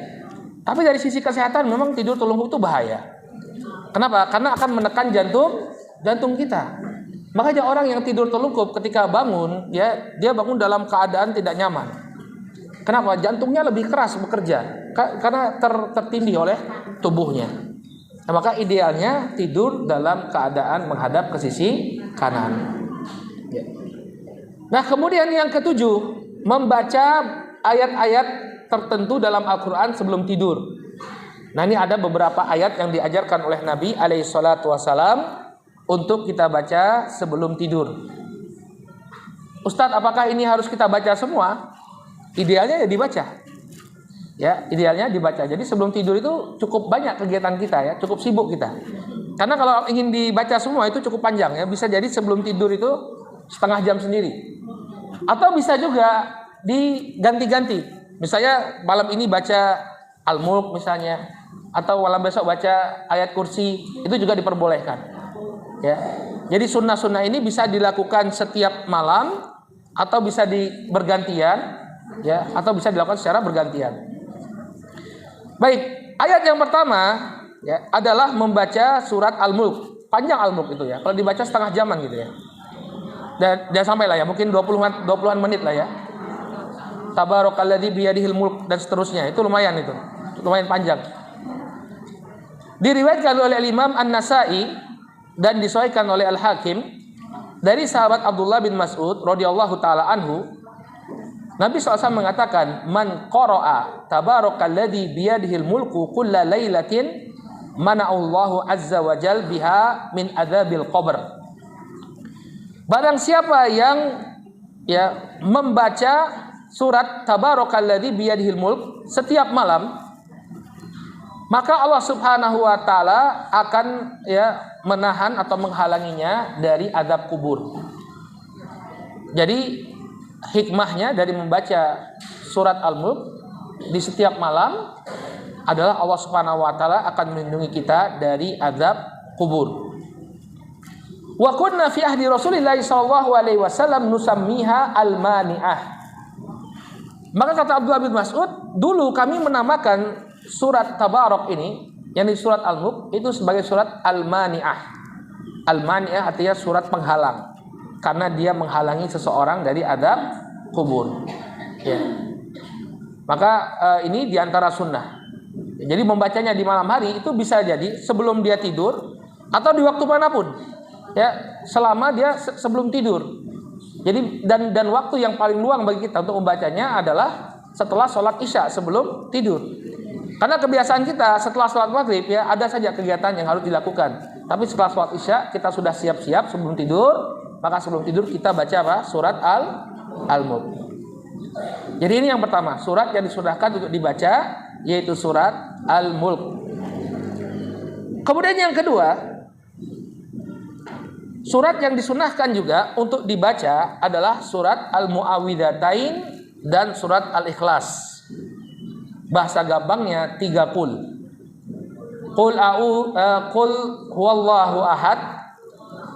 Tapi dari sisi kesehatan memang tidur terlungkup itu bahaya. Kenapa? Karena akan menekan jantung kita. Makanya orang yang tidur terlungkup ketika bangun, ya dia bangun dalam keadaan tidak nyaman. Kenapa? Jantungnya lebih keras bekerja karena tertindih oleh tubuhnya. Nah, maka idealnya tidur dalam keadaan menghadap ke sisi kanan. Ya. Nah, kemudian yang ketujuh, membaca ayat-ayat tertentu dalam Al-Quran sebelum tidur. Nah, ini ada beberapa ayat yang diajarkan oleh Nabi SAW untuk kita baca sebelum tidur. Ustadz, apakah ini harus kita baca semua? Idealnya ya dibaca. Ya, idealnya dibaca. Jadi sebelum tidur itu cukup banyak kegiatan kita ya, cukup sibuk kita. Karena kalau ingin dibaca semua itu cukup panjang ya, bisa jadi sebelum tidur itu setengah jam sendiri. Atau bisa juga diganti-ganti. Misalnya malam ini baca Al-Mulk misalnya, atau malam besok baca ayat kursi, itu juga diperbolehkan. Ya. Jadi sunnah-sunnah ini bisa dilakukan setiap malam atau bisa bergantian, ya, atau bisa dilakukan secara bergantian. Baik, ayat yang pertama ya adalah membaca surat Al-Mulk. Panjang Al-Mulk itu ya. Kalau dibaca setengah jaman gitu ya. Dan sampai lah ya, mungkin 20-an menit lah ya. Tabarakalladzi biyadihil mulk dan seterusnya. Itu lumayan itu. Lumayan panjang. Diriwayatkan oleh Imam An-Nasa'i dan disahihkan oleh Al-Hakim dari sahabat Abdullah bin Mas'ud radhiyallahu taala anhu, Nabi SAW mengatakan, "Man qara'a tabarakalladzi biyadihil mulku kulla lailatin mana'allahu azza wa jal biha min adzabil qabr." Barang siapa yang membaca surat tabarakalladzi biyadihil mulk setiap malam, maka Allah Subhanahu wa taala akan menahan atau menghalanginya dari azab kubur. Jadi hikmahnya dari membaca surat Al-Mulk di setiap malam adalah Allah Subhanahu wa taala akan melindungi kita dari azab kubur. Wa kunna fi ahdi Rasulillah sallallahu alaihi wasallam nusammiha al-mani'ah. Maka kata Abdullah bin Mas'ud, dulu kami menamakan surat Tabarak ini, yang di surat Al-Mulk itu sebagai surat Al-Mani'ah. Al-Mani'ah artinya surat penghalang, karena dia menghalangi seseorang dari azab kubur. Ya. Maka ini diantara sunnah. Jadi membacanya di malam hari itu bisa jadi sebelum dia tidur atau di waktu manapun. Ya, selama dia sebelum tidur. Jadi dan waktu yang paling luang bagi kita untuk membacanya adalah setelah sholat isya sebelum tidur. Karena kebiasaan kita setelah sholat maghrib ada saja kegiatan yang harus dilakukan. Tapi setelah sholat isya kita sudah siap-siap sebelum tidur. Maka sebelum tidur kita baca apa? Surat Al-Mulk. Jadi ini yang pertama, surat yang disunahkan untuk dibaca yaitu surat Al-Mulk. Kemudian yang kedua, surat yang disunahkan juga untuk dibaca adalah surat Al-Mu'awwidhatain dan surat Al-Ikhlas. Bahasa gampangnya 3 qul. Qul huwallahu ahad.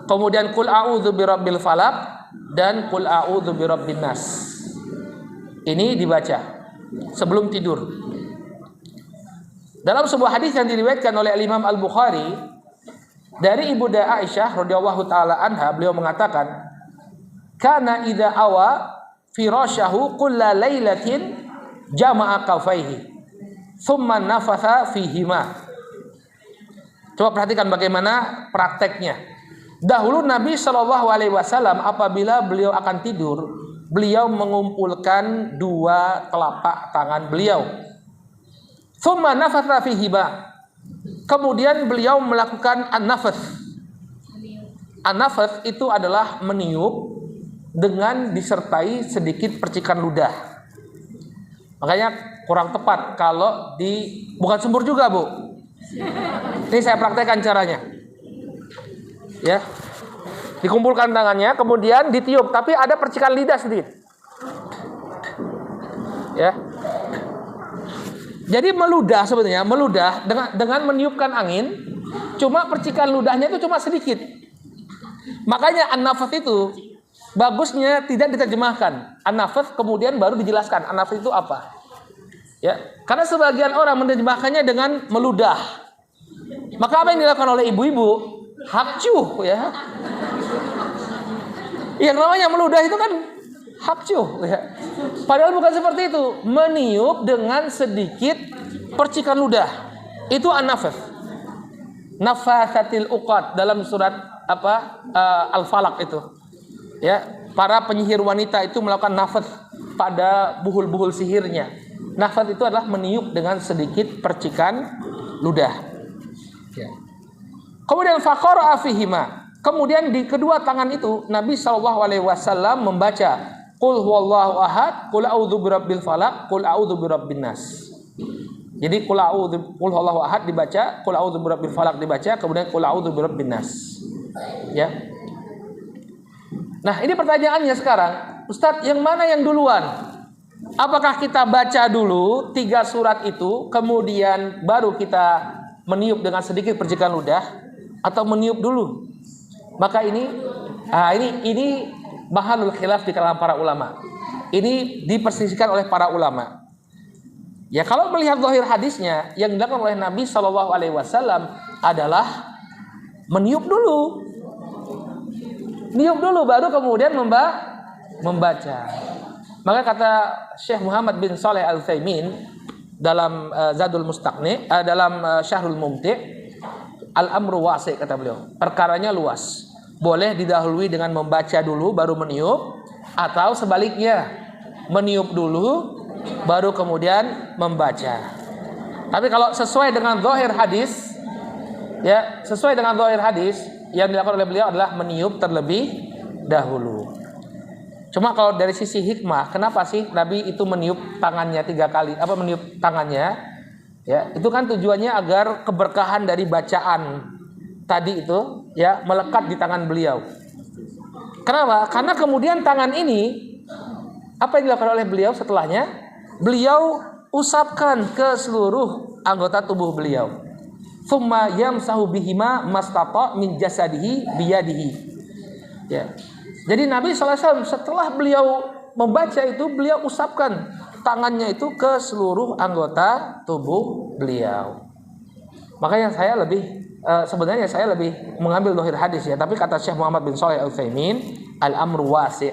Kemudian qul a'udzu birabbil falaq dan qul a'udzu birabbin nas. Ini dibaca sebelum tidur. Dalam sebuah hadis yang diriwayatkan oleh Imam Al-Bukhari dari Ibunda Aisyah radhiyallahu taala anha, beliau mengatakan, "Kana idza awa firasyahu kulla lailatin jama'a kafaihi thumma nafatha fihima." Coba perhatikan bagaimana prakteknya. Dahulu Nabi Shallallahu alaihi wasallam apabila beliau akan tidur, beliau mengumpulkan 2 telapak tangan beliau. Thumma nafatha fihima. Kemudian beliau melakukan an-nafath. An-nafath itu adalah meniup dengan disertai sedikit percikan ludah. Makanya kurang tepat kalau bukan sembur juga, Bu. Ini saya praktekkan caranya. Ya. Dikumpulkan tangannya, kemudian ditiup, tapi ada percikan lidah sedikit. Ya. Jadi meludah sebenarnya, dengan meniupkan angin, cuma percikan ludahnya itu cuma sedikit. Makanya an-nafath itu bagusnya tidak diterjemahkan. An-nafath kemudian baru dijelaskan an-nafath itu apa. Ya, karena sebagian orang menerjemahkannya dengan meludah. Maka apa yang dilakukan oleh ibu-ibu? Hakcuh, ya. Yang namanya meludah itu kan hakcuh, ya. Padahal bukan seperti itu. Meniup dengan sedikit percikan ludah. Itu an-nafath. Nafathatil uqad dalam surat Al-Falaq itu. Ya, para penyihir wanita itu melakukan nafath pada buhul-buhul sihirnya. Nafath itu adalah meniup dengan sedikit percikan ludah. Ya. Kemudian faqara'a fihima. Kemudian di kedua tangan itu Nabi SAW membaca Qul huwallahu ahad, Qul a'udzu birabbil falaq, Qul a'udzu birabbin nas. Jadi Qul huwallahu ahad dibaca, Qul a'udzu birabbil falaq dibaca, kemudian Qul a'udzu birabbin nas. Ya. Nah, ini pertanyaannya sekarang, Ustadz, yang mana yang duluan? Apakah kita baca dulu 3 surat itu, kemudian baru kita meniup dengan sedikit percikan ludah, atau meniup dulu? Maka ini bahanul khilaf di kalangan para ulama. Ini diperselisihkan oleh para ulama. Ya, kalau melihat zahir hadisnya, yang dilakukan oleh Nabi Shallallahu alaihi wasallam adalah meniup dulu. Niup dulu baru kemudian membaca. Maka kata Syekh Muhammad bin Shalih Al-Utsaimin dalam Zadul Mustaqni, dalam Syahrul Mumti', al-amru wasi' kata beliau. Perkaranya luas. Boleh didahului dengan membaca dulu baru meniup, atau sebaliknya meniup dulu baru kemudian membaca. Tapi kalau sesuai dengan zahir hadis, ya, sesuai dengan zahir hadis, yang dilakukan oleh beliau adalah meniup terlebih dahulu. Cuma kalau dari sisi hikmah, kenapa sih Nabi itu meniup tangannya 3 kali? Meniup tangannya? Ya, itu kan tujuannya agar keberkahan dari bacaan tadi itu ya melekat di tangan beliau. Kenapa? Karena kemudian tangan ini apa yang dilakukan oleh beliau setelahnya? Beliau usapkan ke seluruh anggota tubuh beliau. Tsumma yamsahu bihima mastata min jasadihi biyadihi. Ya. Jadi Nabi SAW setelah beliau membaca itu, beliau usapkan tangannya itu ke seluruh anggota tubuh beliau. Makanya saya sebenarnya saya lebih mengambil zahir hadis ya. Tapi kata Syekh Muhammad bin Shalih Al-Utsaimin, al-amru wasi',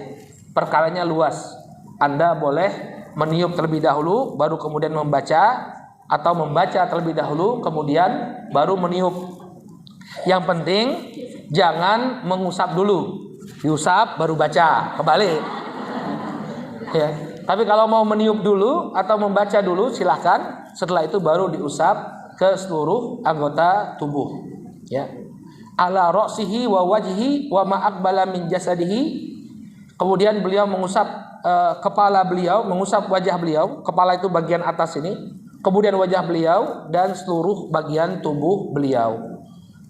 perkaranya luas. Anda boleh meniup terlebih dahulu, baru kemudian membaca, atau membaca terlebih dahulu, kemudian baru meniup. Yang penting jangan mengusap dulu. Diusap baru baca, kebalik. Ya. Tapi kalau mau meniup dulu atau membaca dulu silahkan. Setelah itu baru diusap ke seluruh anggota tubuh. Ya. Ala ra'sihi wa wajhi wa ma aqbala min jasadihi. Kemudian beliau mengusap kepala beliau, mengusap wajah beliau. Kepala itu bagian atas ini. Kemudian wajah beliau dan seluruh bagian tubuh beliau.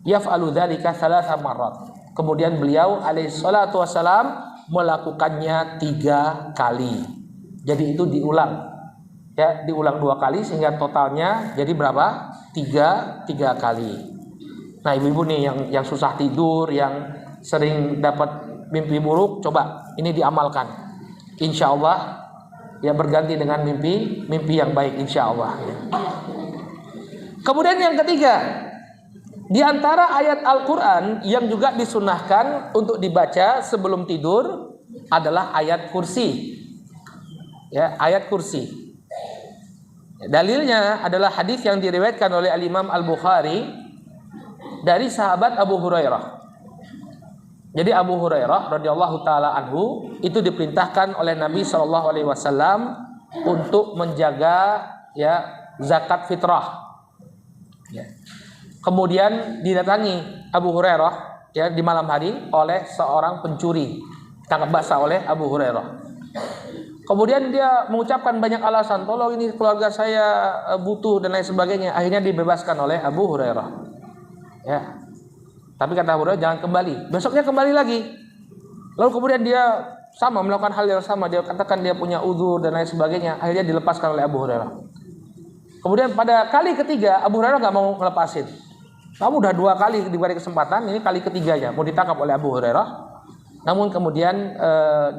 Yaf'alu dzalika 3 marrat. Kemudian beliau alaihi salatu wassalam melakukannya 3 kali. Jadi itu diulang. Ya, diulang 2 kali sehingga totalnya jadi berapa? 3 kali. Nah, ibu-ibu nih yang susah tidur, yang sering dapat mimpi buruk, coba ini diamalkan. Insya Allah ya berganti dengan mimpi yang baik insya Allah. Kemudian yang ketiga, di antara ayat Al-Quran yang juga disunahkan untuk dibaca sebelum tidur adalah ayat kursi. Ya, ayat kursi. Dalilnya adalah hadis yang diriwayatkan oleh Al-Imam Al-Bukhari dari sahabat Abu Hurairah. Jadi Abu Hurairah radhiyallahu taala anhu itu diperintahkan oleh Nabi SAW untuk menjaga ya zakat fitrah. Ya. Kemudian didatangi Abu Hurairah ya di malam hari oleh seorang pencuri, tangkap basah oleh Abu Hurairah. Kemudian dia mengucapkan banyak alasan, tolong ini keluarga saya butuh dan lain sebagainya. Akhirnya dibebaskan oleh Abu Hurairah. Ya. Tapi kata Abu Hurairah jangan kembali. Besoknya kembali lagi. Lalu kemudian dia sama melakukan hal yang sama. Dia katakan dia punya uzur dan lain sebagainya. Akhirnya dilepaskan oleh Abu Hurairah. Kemudian pada kali ketiga Abu Hurairah nggak mau ngelepasin. Kamu udah 2 kali diberi kesempatan, ini kali ketiganya mau ditangkap oleh Abu Hurairah. Namun kemudian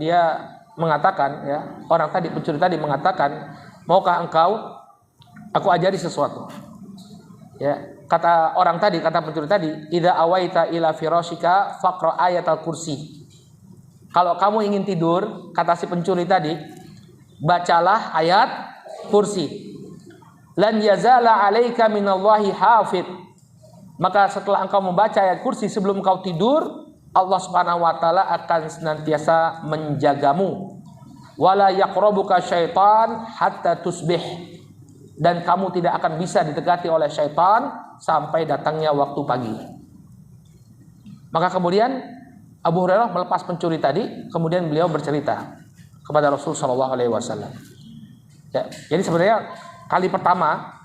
dia mengatakan, ya orang tadi pencuri tadi mengatakan, maukah engkau aku ajari sesuatu? Ya kata orang tadi, kata pencuri tadi, idza awaita ila firashika faqra ayatal kursi. Kalau kamu ingin tidur, kata si pencuri tadi, bacalah ayat kursi. Lan yazala alaika minallahi hafid. Maka setelah engkau membaca ayat kursi sebelum engkau tidur, Allah Subhanahu wa taala akan senantiasa menjagamu. Wala yaqrabuka syaitan hatta tusbih. Dan kamu tidak akan bisa didekati oleh syaitan sampai datangnya waktu pagi. Maka kemudian Abu Hurairah melepas pencuri tadi, kemudian beliau bercerita kepada Rasul sallallahu alaihi wasallam. Ya, jadi sebenarnya kali pertama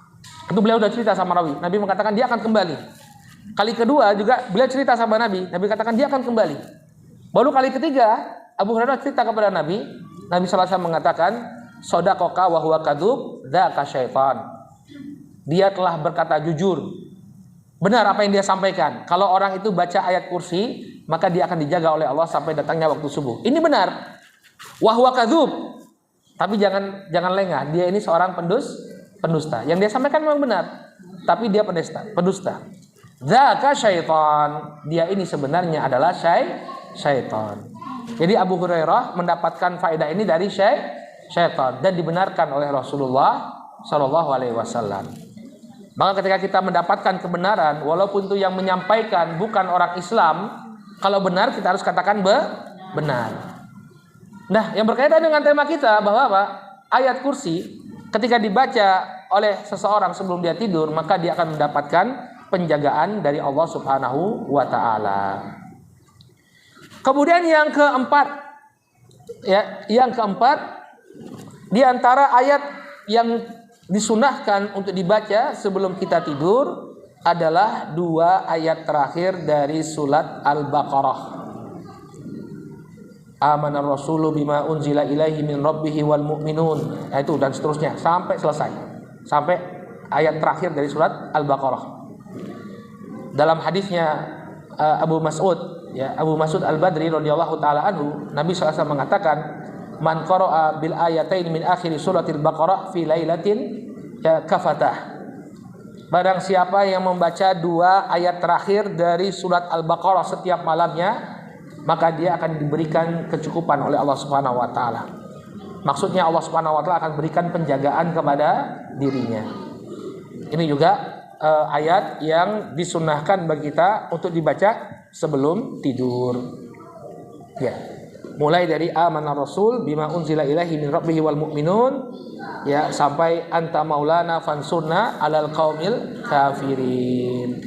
itu beliau sudah cerita sama Nabi. Nabi mengatakan dia akan kembali. Kali kedua juga beliau cerita sama Nabi. Nabi katakan dia akan kembali. Baru kali ketiga Abu Hurairah cerita kepada Nabi. Nabi sallallahu alaihi wasallam mengatakan, "Shadaqaka wa huwa kadzub, dzaka syaitan." Dia telah berkata jujur. Benar apa yang dia sampaikan. Kalau orang itu baca ayat kursi, maka dia akan dijaga oleh Allah sampai datangnya waktu subuh. Ini benar. Wa huwa kadzub. Tapi jangan lengah. Dia ini seorang pendusta. Yang dia sampaikan memang benar, tapi dia pendusta. Dzaka syaitan. Dia ini sebenarnya adalah syaitan. Jadi Abu Hurairah mendapatkan faedah ini dari syaitan dan dibenarkan oleh Rasulullah Shallallahu Alaihi Wasallam. Maka ketika kita mendapatkan kebenaran, walaupun itu yang menyampaikan bukan orang Islam, kalau benar kita harus katakan benar. Nah, yang berkaitan dengan tema kita bahwa apa? Ayat kursi ketika dibaca oleh seseorang sebelum dia tidur, maka dia akan mendapatkan penjagaan dari Allah Subhanahu wa taala. Kemudian yang keempat, di antara ayat yang disunahkan untuk dibaca sebelum kita tidur adalah 2 ayat terakhir dari surat Al-Baqarah. Amanar rasulu bima unzila ilaihi min rabbihi wal mu'minun. Itu dan seterusnya sampai selesai. Sampai ayat terakhir dari surat Al-Baqarah. Dalam hadisnya Abu Mas'ud Al-Badri radhiyallahu taala anhu, Nabi SAW mengatakan, "Man qara'a bil ayatain min akhir suratil Baqarah fi lailatin kafatah." Barang siapa yang membaca 2 ayat terakhir dari surat Al-Baqarah setiap malamnya, maka dia akan diberikan kecukupan oleh Allah Subhanahu wa taala. Maksudnya Allah Subhanahu wa taala akan berikan penjagaan kepada dirinya. Ini juga ayat yang disunahkan bagi kita untuk dibaca sebelum tidur. Ya. Mulai dari amanar rasul bima unzila ilaihi min rabbihi wal mu'minun, ya, sampai anta maulana fansurna alal qaumil kafirin.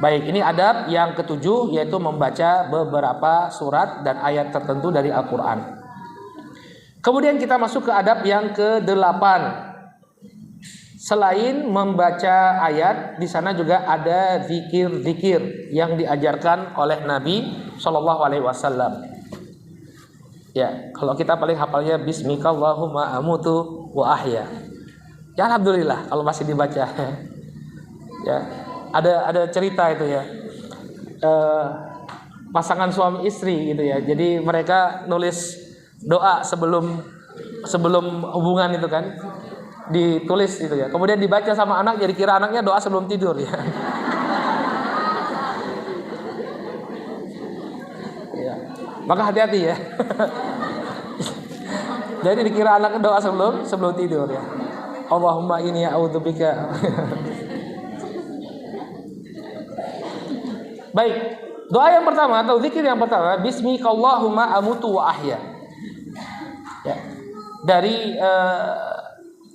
Baik, ini adab yang ketujuh, yaitu membaca beberapa surat dan ayat tertentu dari Al-Quran. Kemudian kita masuk ke adab yang ke-8. Selain membaca ayat, di sana juga ada zikir-zikir yang diajarkan oleh Nabi Shallallahu Alaihi Wasallam. Ya, kalau kita paling hafalnya Bismikallahumma amutu wa ahya. Ya, alhamdulillah kalau masih dibaca. Ya, ada cerita itu ya. Pasangan suami istri gitu ya. Jadi mereka nulis doa sebelum hubungan itu kan. Ditulis gitu ya. Kemudian dibaca sama anak, jadi kira anaknya doa sebelum tidur ya. Ya. Maka hati-hati ya. Jadi dikira anak doa sebelum tidur ya. Allahumma inni a'udzubika. Baik, doa yang pertama atau zikir yang pertama, Bismikallahumma amutu wa ahya. Ya. Dari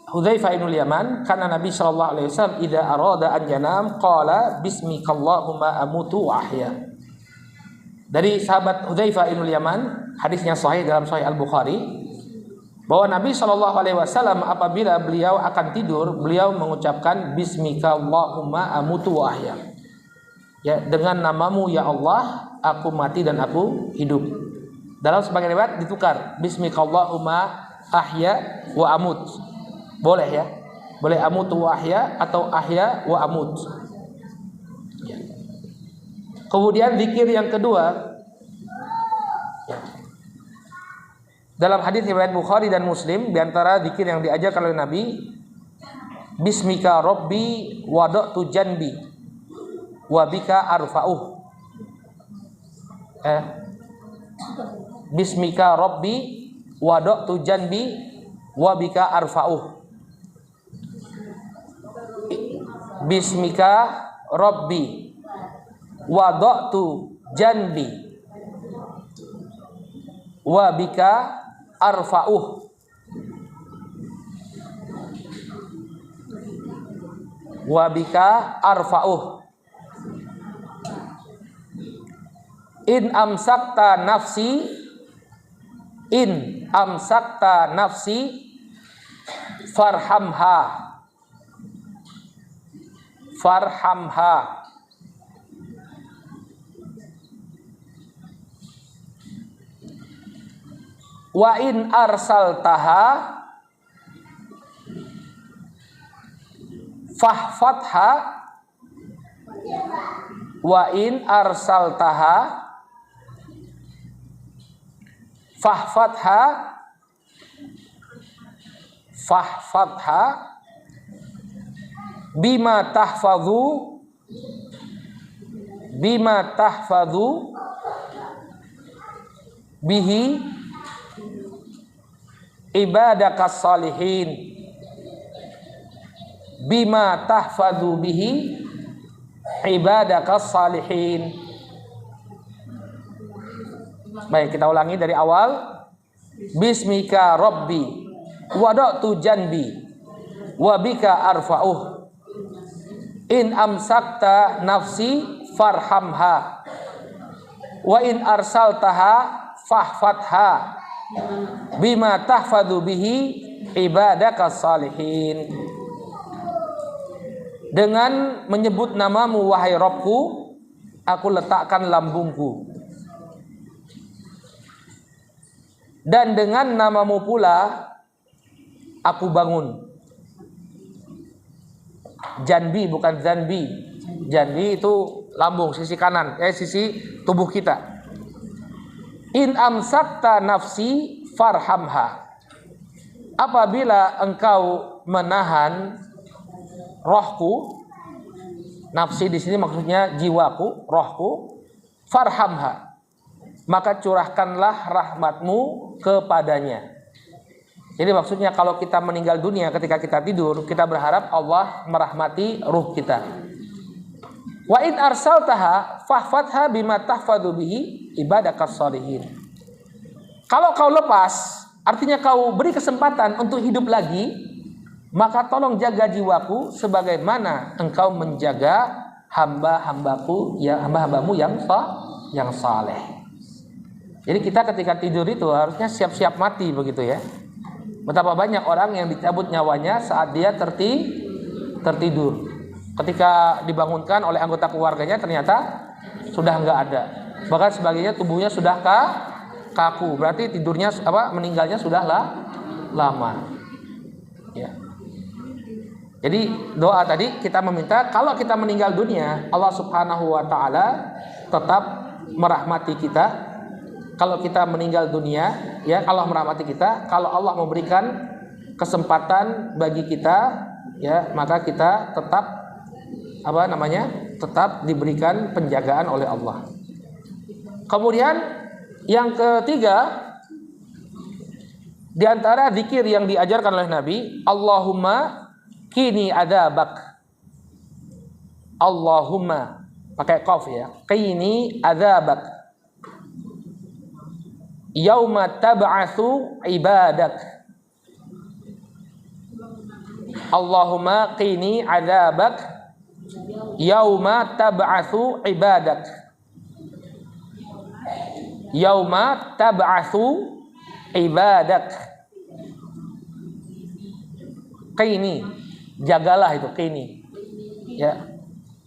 Hudzaifah bin Yaman, karena Nabi sallallahu alaihi wasallam idza arada an yanam qala bismikallahumma amutu wa ahya. Dari sahabat Hudzaifah bin Yaman, hadisnya sahih dalam Sahih Al-Bukhari, bahwa Nabi sallallahu alaihi wasallam apabila beliau akan tidur, beliau mengucapkan bismikallahumma amutu wa ahya. Ya, dengan namamu ya Allah, aku mati dan aku hidup. Dalam sebagian riwayat ditukar, bismikallahumma ahya wa amut. Boleh ya, boleh amutu wa ahya atau ahya wa amut. Ya. Kemudian zikir yang kedua, ya, dalam hadis riwayat Bukhari dan Muslim, di antara zikir yang diajarkan oleh Nabi, Bismika Rabbi wada'tu janbi wa bika arfa'uh. Bismika Rabbi wada'tu janbi wa bika arfa'uh. Bismika Rabbi wada'tu janbi wa bika arfa'uh. Wa bika arfa'uh. In amsakta nafsi farhamha wa in arsaltaha fahfatha wa in arsaltaha fahfatha bima tahfadhu bihi ibadakas salihin bima tahfadzu bihi ibadakas salihin. Baik, kita ulangi dari awal. Bismika rabbi wada'tu janbi wa bika arfa'uh in amsakta nafsi farhamha wa in arsaltaha fahfatha bima tahfadzu bihi ibadakas salihin. Dengan menyebut namamu wahai Rabbku, aku letakkan lambungku. Dan dengan namamu pula aku bangun. Janbi bukan zanbi. Janbi itu lambung, sisi kanan, sisi tubuh kita. In amsakta nafsi farhamha. Apabila engkau menahan rohku, nafsi di sini maksudnya jiwaku, rohku, farhamha, maka curahkanlah rahmatmu kepadanya. Jadi maksudnya kalau kita meninggal dunia ketika kita tidur, kita berharap Allah merahmati ruh kita. Wa in arsaltaha fahfatha bima tahfadzu bihi ibadakas sholihin. Kalau kau lepas, artinya kau beri kesempatan untuk hidup lagi, maka tolong jaga jiwaku sebagaimana engkau menjaga hamba-hambamu yang saleh. Jadi kita ketika tidur itu harusnya siap-siap mati begitu ya. Betapa banyak orang yang dicabut nyawanya saat dia tertidur. Ketika dibangunkan oleh anggota keluarganya ternyata sudah enggak ada. Bahkan sebagainya tubuhnya sudah kaku. Berarti tidurnya meninggalnya sudah lama. Ya. Jadi doa tadi kita meminta kalau kita meninggal dunia, Allah Subhanahu wa taala tetap merahmati kita. Kalau kita meninggal dunia, ya Allah merahmati kita. Kalau Allah memberikan kesempatan bagi kita, ya maka kita tetap tetap diberikan penjagaan oleh Allah. Kemudian yang ketiga, di antara zikir yang diajarkan oleh Nabi, Allahumma qini adzabak. Allahumma pakai qaf ya. Qini adzabak. Yauma tab'atsu ibadak. Allahumma qini adzabak yauma tab'atsu ibadak. Yauma tab'atsu ibadak. Qini, jagalah itu qini. Ya.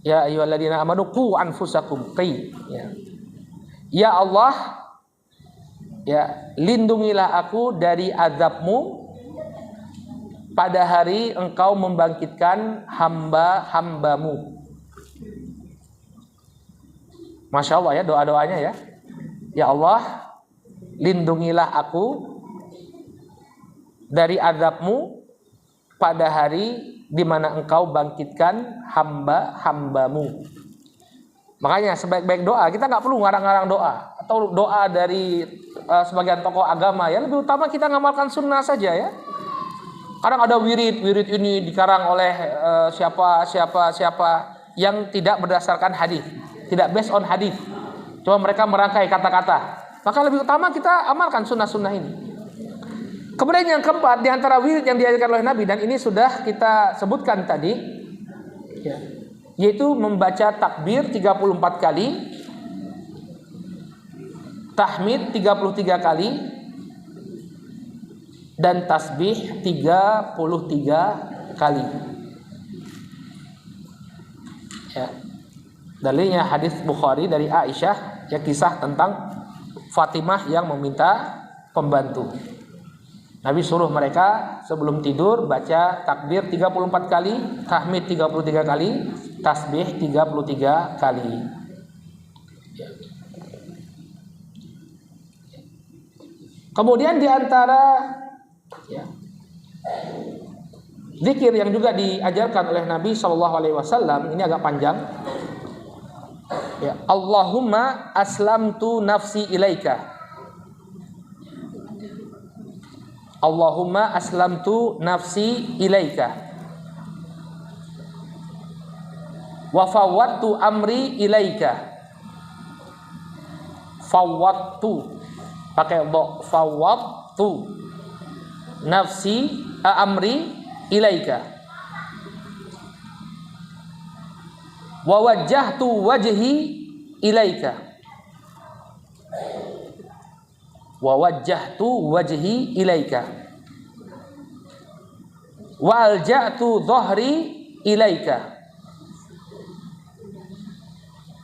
Ya ayyuhalladzina amanu qu anfusakum qi. Ya Allah, ya, lindungilah aku dari azabmu pada hari engkau membangkitkan hamba-hambamu. Masya Allah ya doa-doanya ya. Ya Allah, lindungilah aku dari azabmu pada hari di mana engkau bangkitkan hamba-hambamu. Makanya sebaik-baik doa, kita nggak perlu ngarang-ngarang doa atau doa dari sebagian tokoh agama ya. Lebih utama kita ngamalkan sunnah saja ya. Kadang ada wirid ini dikarang oleh siapa yang tidak berdasarkan hadis, tidak based on hadis. Cuma mereka merangkai kata-kata. Maka lebih utama kita amalkan sunnah-sunnah ini. Kemudian yang keempat, di antara wirid yang diajarkan oleh Nabi, dan ini sudah kita sebutkan tadi, ya, yaitu membaca takbir 34 kali, tahmid 33 kali, dan tasbih 33 kali. Ya. Dalilnya hadis Bukhari dari Aisyah, ya, kisah tentang Fatimah yang meminta pembantu. Nabi suruh mereka sebelum tidur baca takbir 34 kali, tahmid 33 kali, tasbih 33 kali. Kemudian di antara zikir yang juga diajarkan oleh Nabi SAW, ini agak panjang. Ya, Allahumma aslamtu nafsi ilaika. Allahumma aslamtu nafsi ilaika wa fawwadtu amri ilaika. Fawwadtu pakai dha, fawwadtu nafsi amri ilaika wa wajjahtu wajhi ilaika wa wajjahtu wajhi ilaika wa alja'tu dhahri ilaika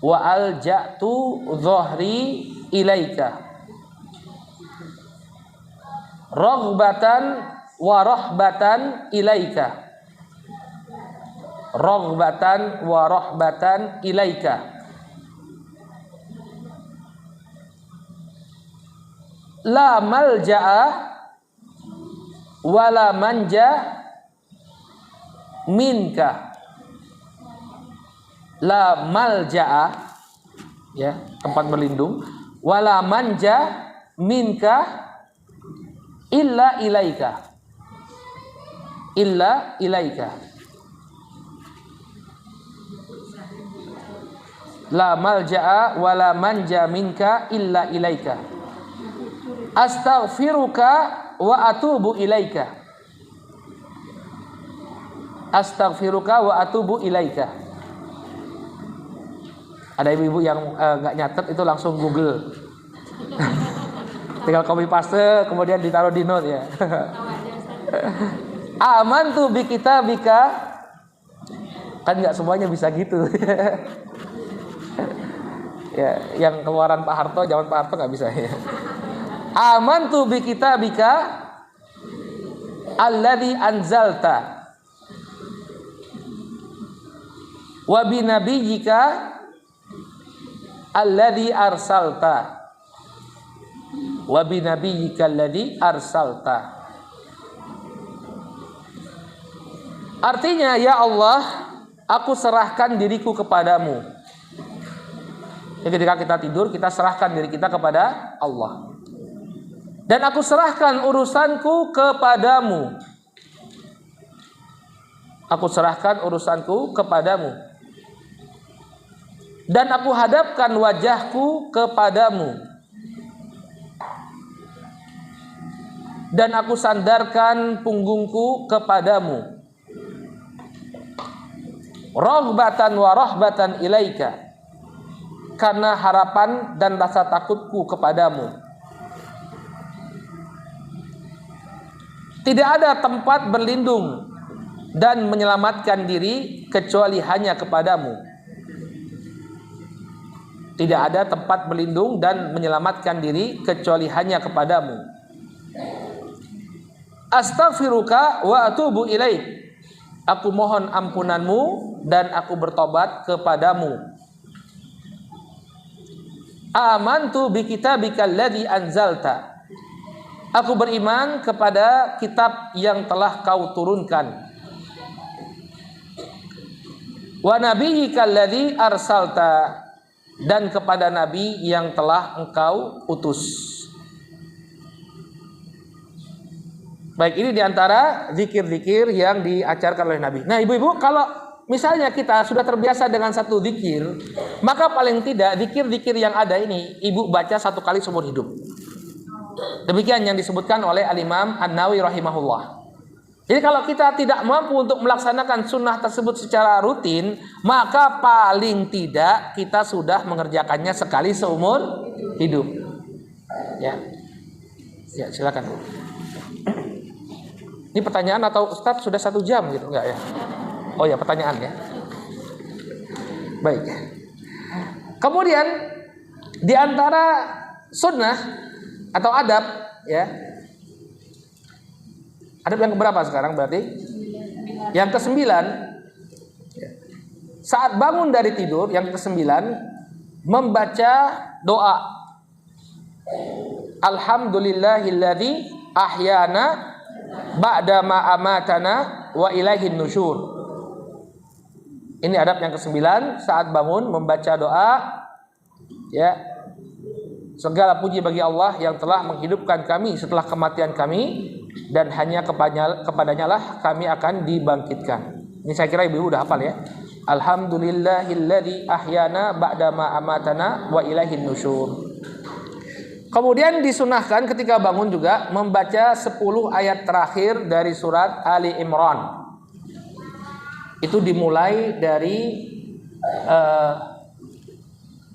wa alja'tu dhahri ilaika raghbatan wa rahbatan ilaika raghbatan wa rahbatan ilaika la malja'a wa la manja minka. La malja'a ya, tempat berlindung, wala manja minka illa ilaika. Illa ilaika. La malja'a wala manja minka illa ilaika. Astaghfiruka wa atubu ilaika. Astaghfiruka wa atubu ilaika. Ada ibu-ibu yang nggak nyatet itu langsung Google. Tinggal copy paste kemudian ditaruh di note ya. Amantu bi kitabika. Kan nggak semuanya bisa gitu. Ya, yang keluaran Pak Harto, zaman Pak Harto nggak bisa ya. Amantu bi kitabika alladzi anzalta wa bi nabiyyika alladzi arsalta wa bi nabiyyika alladzi arsalta. Artinya, ya Allah, aku serahkan diriku kepadamu. Jadi ketika kita tidur, kita serahkan diri kita kepada Allah. Dan aku serahkan urusanku kepadamu. Aku serahkan urusanku kepadamu. Dan aku hadapkan wajahku kepadamu. Dan aku sandarkan punggungku kepadamu. Raghbatan wa rahbatan ilaika. Karena harapan dan rasa takutku kepadamu. Tidak ada tempat berlindung dan menyelamatkan diri kecuali hanya kepadamu. Tidak ada tempat berlindung dan menyelamatkan diri kecuali hanya kepadamu. Astaghfiruka wa atubu ilaik. Aku mohon ampunanmu dan aku bertobat kepadamu. Amantu bi kitabika alladzi anzalta. Aku beriman kepada kitab yang telah kau turunkan. Wa nabiyyika alladzi arsalta, dan kepada nabi yang telah engkau utus. Baik, ini diantara zikir-zikir yang diajarkan oleh Nabi. Nah, ibu-ibu, kalau misalnya kita sudah terbiasa dengan satu zikir, maka paling tidak zikir-zikir yang ada ini ibu baca satu kali seumur hidup. Demikian yang disebutkan oleh Al-Imam An-Nawawi rahimahullah. Jadi kalau kita tidak mampu untuk melaksanakan sunnah tersebut secara rutin, maka paling tidak kita sudah mengerjakannya sekali seumur hidup. Ya, ya, silakan. Ini pertanyaan atau Ustadz sudah 1 jam gitu, enggak ya? Oh ya, pertanyaan ya. Baik. Kemudian di antara sunnah atau adab, ya. Adab yang keberapa sekarang berarti? Yang ke-9. Saat bangun dari tidur, yang ke-9, membaca doa. Alhamdulillahilladzi ahyana ba'da ma amatana wa ilaihin nusyur. Ini adab yang ke-9, saat bangun membaca doa, ya. Segala puji bagi Allah yang telah menghidupkan kami setelah kematian kami dan hanya kepadanya lah kami akan dibangkitkan. Ini saya kira ibu udah hafal ya. Alhamdulillahilladzi ahyana ba'dama amatana wa ilaihin nusyur. Kemudian disunahkan ketika bangun juga membaca 10 ayat terakhir dari surat Ali Imran. Itu dimulai dari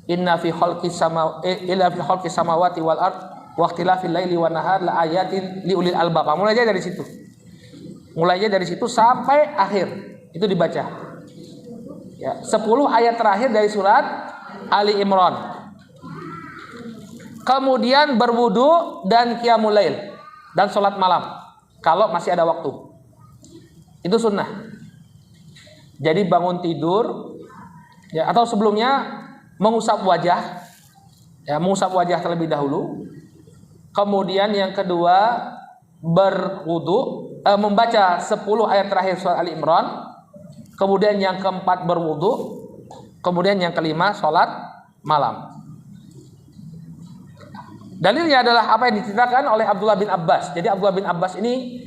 inna fi khalqis samawati wal ard wa ikhtilafil laili wan nahar la ayatin liulil albab. Mulai aja dari situ. Mulai aja dari situ sampai akhir. Itu dibaca. Ya, 10 ayat terakhir dari surat Ali Imran. Kemudian berwudu dan qiyamul lail dan sholat malam kalau masih ada waktu. Itu sunnah. Jadi bangun tidur ya, atau sebelumnya mengusap wajah. Ya, mengusap wajah terlebih dahulu. Kemudian yang kedua berwudu, membaca 10 ayat terakhir surat Ali Imran. Kemudian yang keempat berwudu. Kemudian yang kelima sholat malam. Dalilnya adalah apa yang diceritakan oleh Abdullah bin Abbas. Jadi Abdullah bin Abbas ini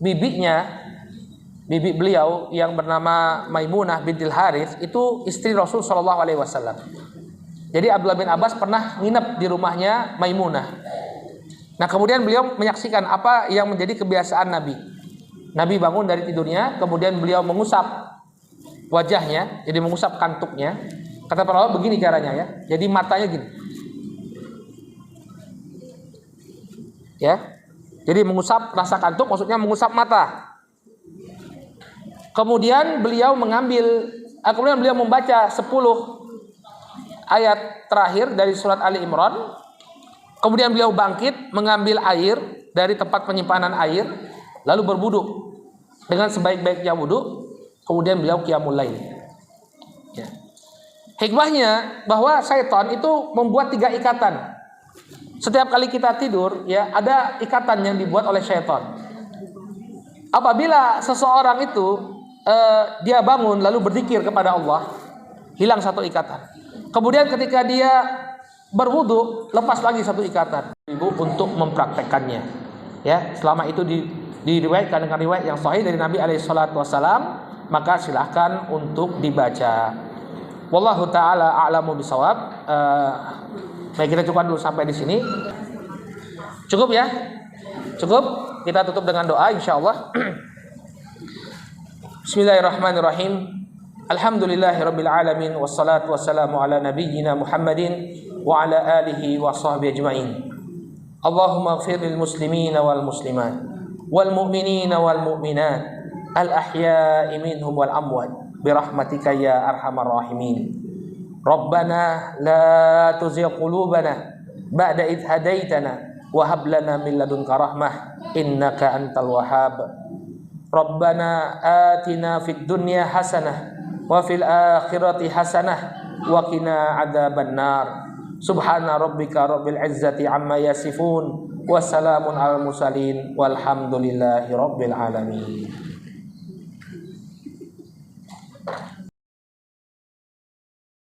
bibi beliau yang bernama Maimunah bintil Harits itu istri Rasul Shallallahu Alaihi Wasallam. Jadi Abdullah bin Abbas pernah nginep di rumahnya Maimunah. Nah kemudian beliau menyaksikan apa yang menjadi kebiasaan Nabi. Nabi bangun dari tidurnya, kemudian beliau mengusap wajahnya, jadi mengusap kantuknya. Kata para ulama begini caranya ya. Jadi matanya gini. Ya. Jadi mengusap rasa kantuk maksudnya mengusap mata. Kemudian beliau membaca 10 ayat terakhir dari surat Ali Imran. Kemudian beliau bangkit mengambil air dari tempat penyimpanan air, lalu berwudu dengan sebaik-baiknya wudu. Kemudian beliau qiyamul lail. Ya. Hikmahnya bahwa syaitan itu membuat 3 ikatan. Setiap kali kita tidur, ya ada ikatan yang dibuat oleh syaitan. Apabila seseorang itu dia bangun lalu berzikir kepada Allah, hilang 1 ikatan. Kemudian ketika dia berwudu, lepas lagi 1 ikatan. Ibu untuk mempraktekkannya. Ya, selama itu diriwayatkan dengan riwayat yang sahih dari Nabi alaihissalam, maka silahkan untuk dibaca. Wallahu taala a'lamu bisawab. Baik, kita cukupkan dulu sampai di sini. Cukup ya? Cukup? Kita tutup dengan doa insyaallah. Bismillahirrahmanirrahim. Alhamdulillahirabbil alamin wassalatu wassalamu ala nabiyyina Muhammadin wa ala alihi wa sahbihi ajmain. Allahumma ighfir lil muslimina wal muslimat wal mu'minina wal mu'minat al ahya'i minhum wal amwat bi rahmatika ya arhamar rahimin. Rabbana la tuzigh qulubana ba'da idh hadaitana wa hab lana min ladunka rahmah innaka antal wahhab. Rabbana atina fid dunya hasanah wa fil akhirati hasanah wa qina adzabannar. Subhana rabbika rabbil izzati amma yasifun wa salamun alal mursalin walhamdulillahi rabbil alamin.